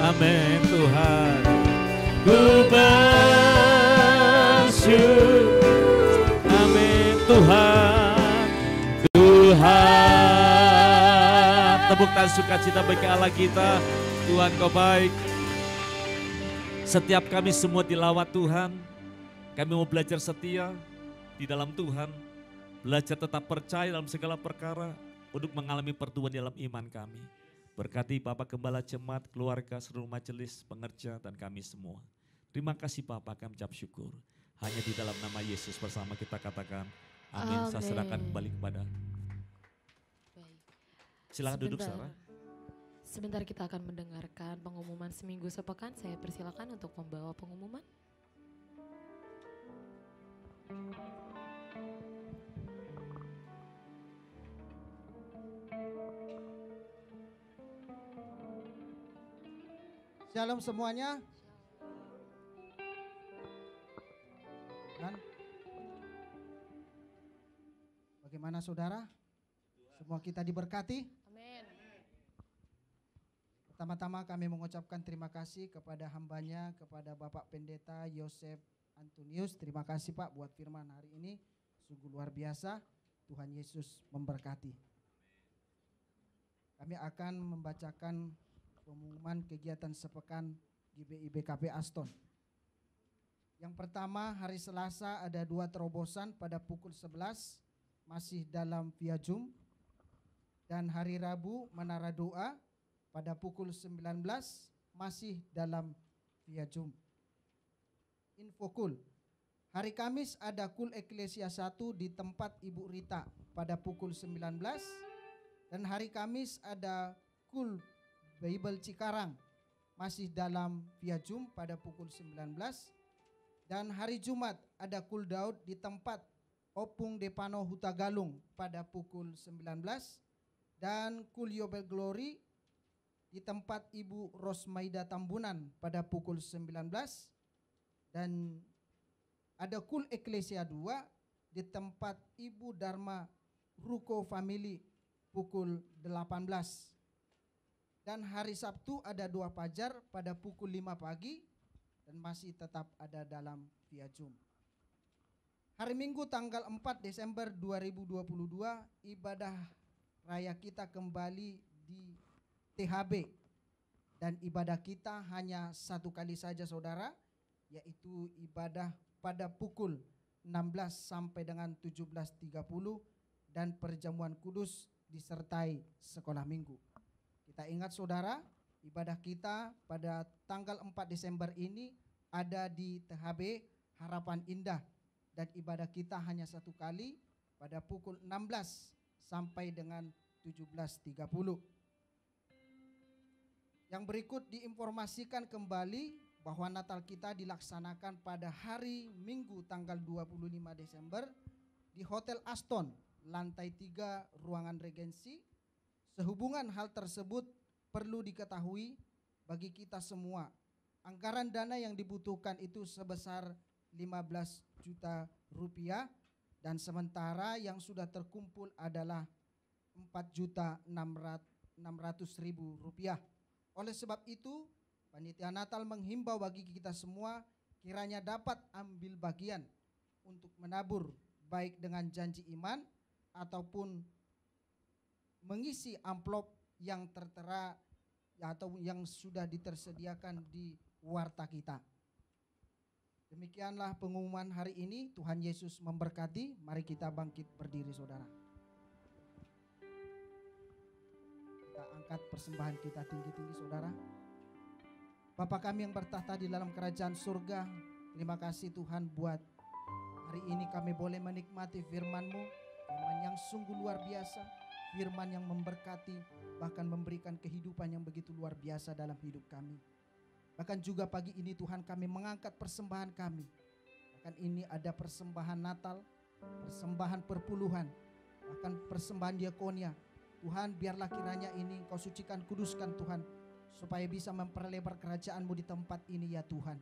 Amin Tuhan. Ku bersyukur. Amin Tuhan. Tuhan. Tepuk tangan sukacita bagi Allah kita. Tuhan Kau baik. Setiap kami semua dilawat Tuhan. Kami mau belajar setia di dalam Tuhan, belajar tetap percaya dalam segala perkara untuk mengalami pertumbuhan dalam iman kami. Berkati Bapak Gembala Jemaat, keluarga, seluruh majelis, pengerja, dan kami semua. Terima kasih Bapak, kami ucap syukur. Hanya di dalam nama Yesus bersama kita katakan, amin. Saya serahkan kembali kepada. Silakan duduk Sarah. Sebentar kita akan mendengarkan pengumuman seminggu sepekan. Saya persilakan untuk membawa pengumuman. Shalom semuanya. Dan bagaimana saudara? Semua kita diberkati? Amin. Pertama-tama kami mengucapkan terima kasih kepada hambanya, kepada Bapak Pendeta Yosef Antonius. Terima kasih Pak buat firman hari ini. Sungguh luar biasa. Tuhan Yesus memberkati. Kami akan membacakan pengumuman kegiatan sepekan GBI BKP Aston. Yang pertama, hari Selasa ada 2 terobosan pada pukul 11 masih dalam via Zoom. Dan hari Rabu Menara Doa pada pukul 19 masih dalam via Zoom. Info Kul. Hari Kamis ada Kul Eklesia 1 di tempat Ibu Rita pada pukul 19. Dan hari Kamis ada Kul Bible Cikarang masih dalam via Zoom pada pukul 19. Dan hari Jumat ada Kul Daud di tempat Opung Depano Hutagalung pada pukul 19. Dan Kul Yobel Glory di tempat Ibu Rosmaida Tambunan pada pukul 19. Dan ada Kul Eklesia 2 di tempat Ibu Dharma Ruko Family pukul 18. Dan hari Sabtu ada 2 fajar pada pukul 5 pagi dan masih tetap ada dalam via Zoom. Hari Minggu tanggal 4 Desember 2022 ibadah raya kita kembali di THB. Dan ibadah kita hanya 1 kali saja saudara, yaitu ibadah pada pukul 16 sampai dengan 17.30 dan perjamuan kudus disertai sekolah minggu. Kita ingat saudara, ibadah kita pada tanggal 4 Desember ini ada di THB Harapan Indah dan ibadah kita hanya 1 kali pada pukul 16 sampai dengan 17.30. Yang berikut diinformasikan kembali bahwa Natal kita dilaksanakan pada hari Minggu tanggal 25 Desember di Hotel Aston, lantai 3, ruangan Regensi. Sehubungan hal tersebut perlu diketahui bagi kita semua, anggaran dana yang dibutuhkan itu sebesar 15 juta rupiah dan sementara yang sudah terkumpul adalah 4.600.000 rupiah. Oleh sebab itu, Panitia Natal menghimbau bagi kita semua kiranya dapat ambil bagian untuk menabur baik dengan janji iman ataupun mengisi amplop yang tertera atau yang sudah ditersediakan di warta kita. Demikianlah pengumuman hari ini. Tuhan Yesus memberkati. Mari kita bangkit berdiri saudara. Kita angkat persembahan kita tinggi-tinggi saudara. Bapa kami yang bertahta di dalam kerajaan surga, terima kasih Tuhan buat hari ini kami boleh menikmati firman-Mu, firman yang sungguh luar biasa, firman yang memberkati, bahkan memberikan kehidupan yang begitu luar biasa dalam hidup kami. Bahkan juga pagi ini Tuhan kami mengangkat persembahan kami. Bahkan ini ada persembahan Natal, persembahan perpuluhan, bahkan persembahan diakonia. Tuhan biarlah kiranya ini Engkau sucikan, kuduskan Tuhan, supaya bisa memperlebar kerajaan-Mu di tempat ini ya Tuhan.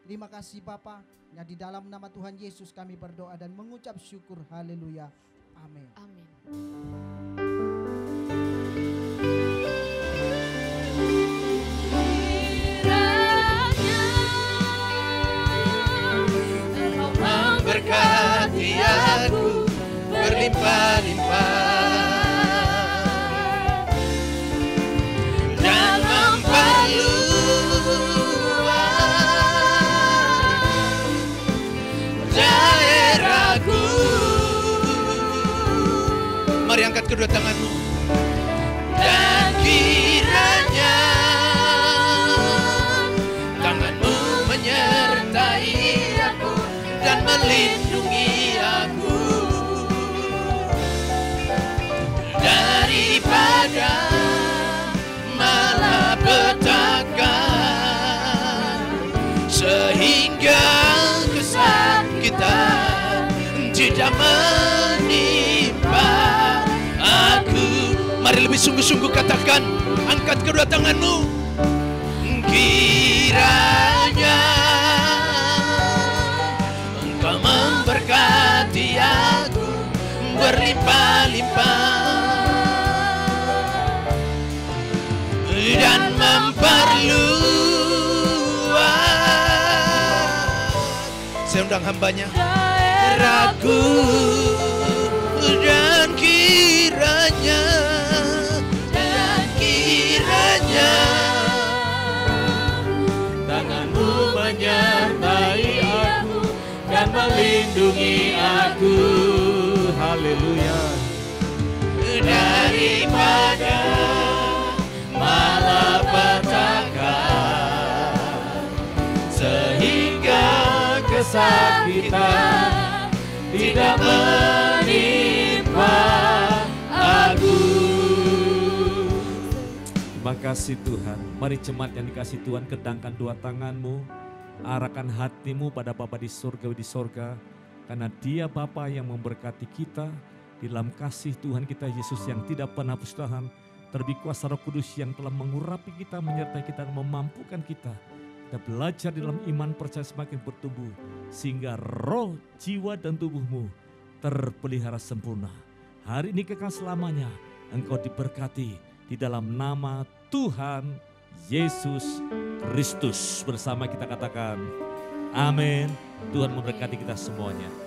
Terima kasih Bapa, ya di dalam nama Tuhan Yesus kami berdoa dan mengucap syukur. Haleluya. Amin. Amin. Memberkati aku berlimpah-limpah dan memperluas daerahku. Mari angkat kedua tanganmu. Dan kiranya tanganmu menyertai aku dan melindungi aku daripada malapetaka, sehingga kesakitan tidak menimpa aku. Mari lebih sungguh-sungguh katakan, angkat kedua tanganmu. Kiranya Engkau memberkati aku berlimpah-limpah dan memperluas. Saya undang hambanya, daerahku, dan kiranya tanganmu menyertai aku dan melindungi aku. Haleluya. Daripada malapetaka, sehingga kesakitan tidak menimpa aku. Terima kasih Tuhan. Mari jemaat yang dikasih Tuhan, kedangkan dua tanganmu, arahkan hatimu pada Bapa di sorga, karena Dia Bapa yang memberkati kita di dalam kasih Tuhan kita Yesus yang tidak pernah hapus tahan, terlebih kuasa Roh Kudus yang telah mengurapi kita, menyertai kita, memampukan kita. Kita belajar di dalam iman percaya semakin bertumbuh, sehingga roh, jiwa, dan tubuhmu terpelihara sempurna. Hari ini kekal selamanya, engkau diberkati di dalam nama Tuhan Yesus Kristus. Bersama kita katakan, amin. Tuhan memberkati kita semuanya.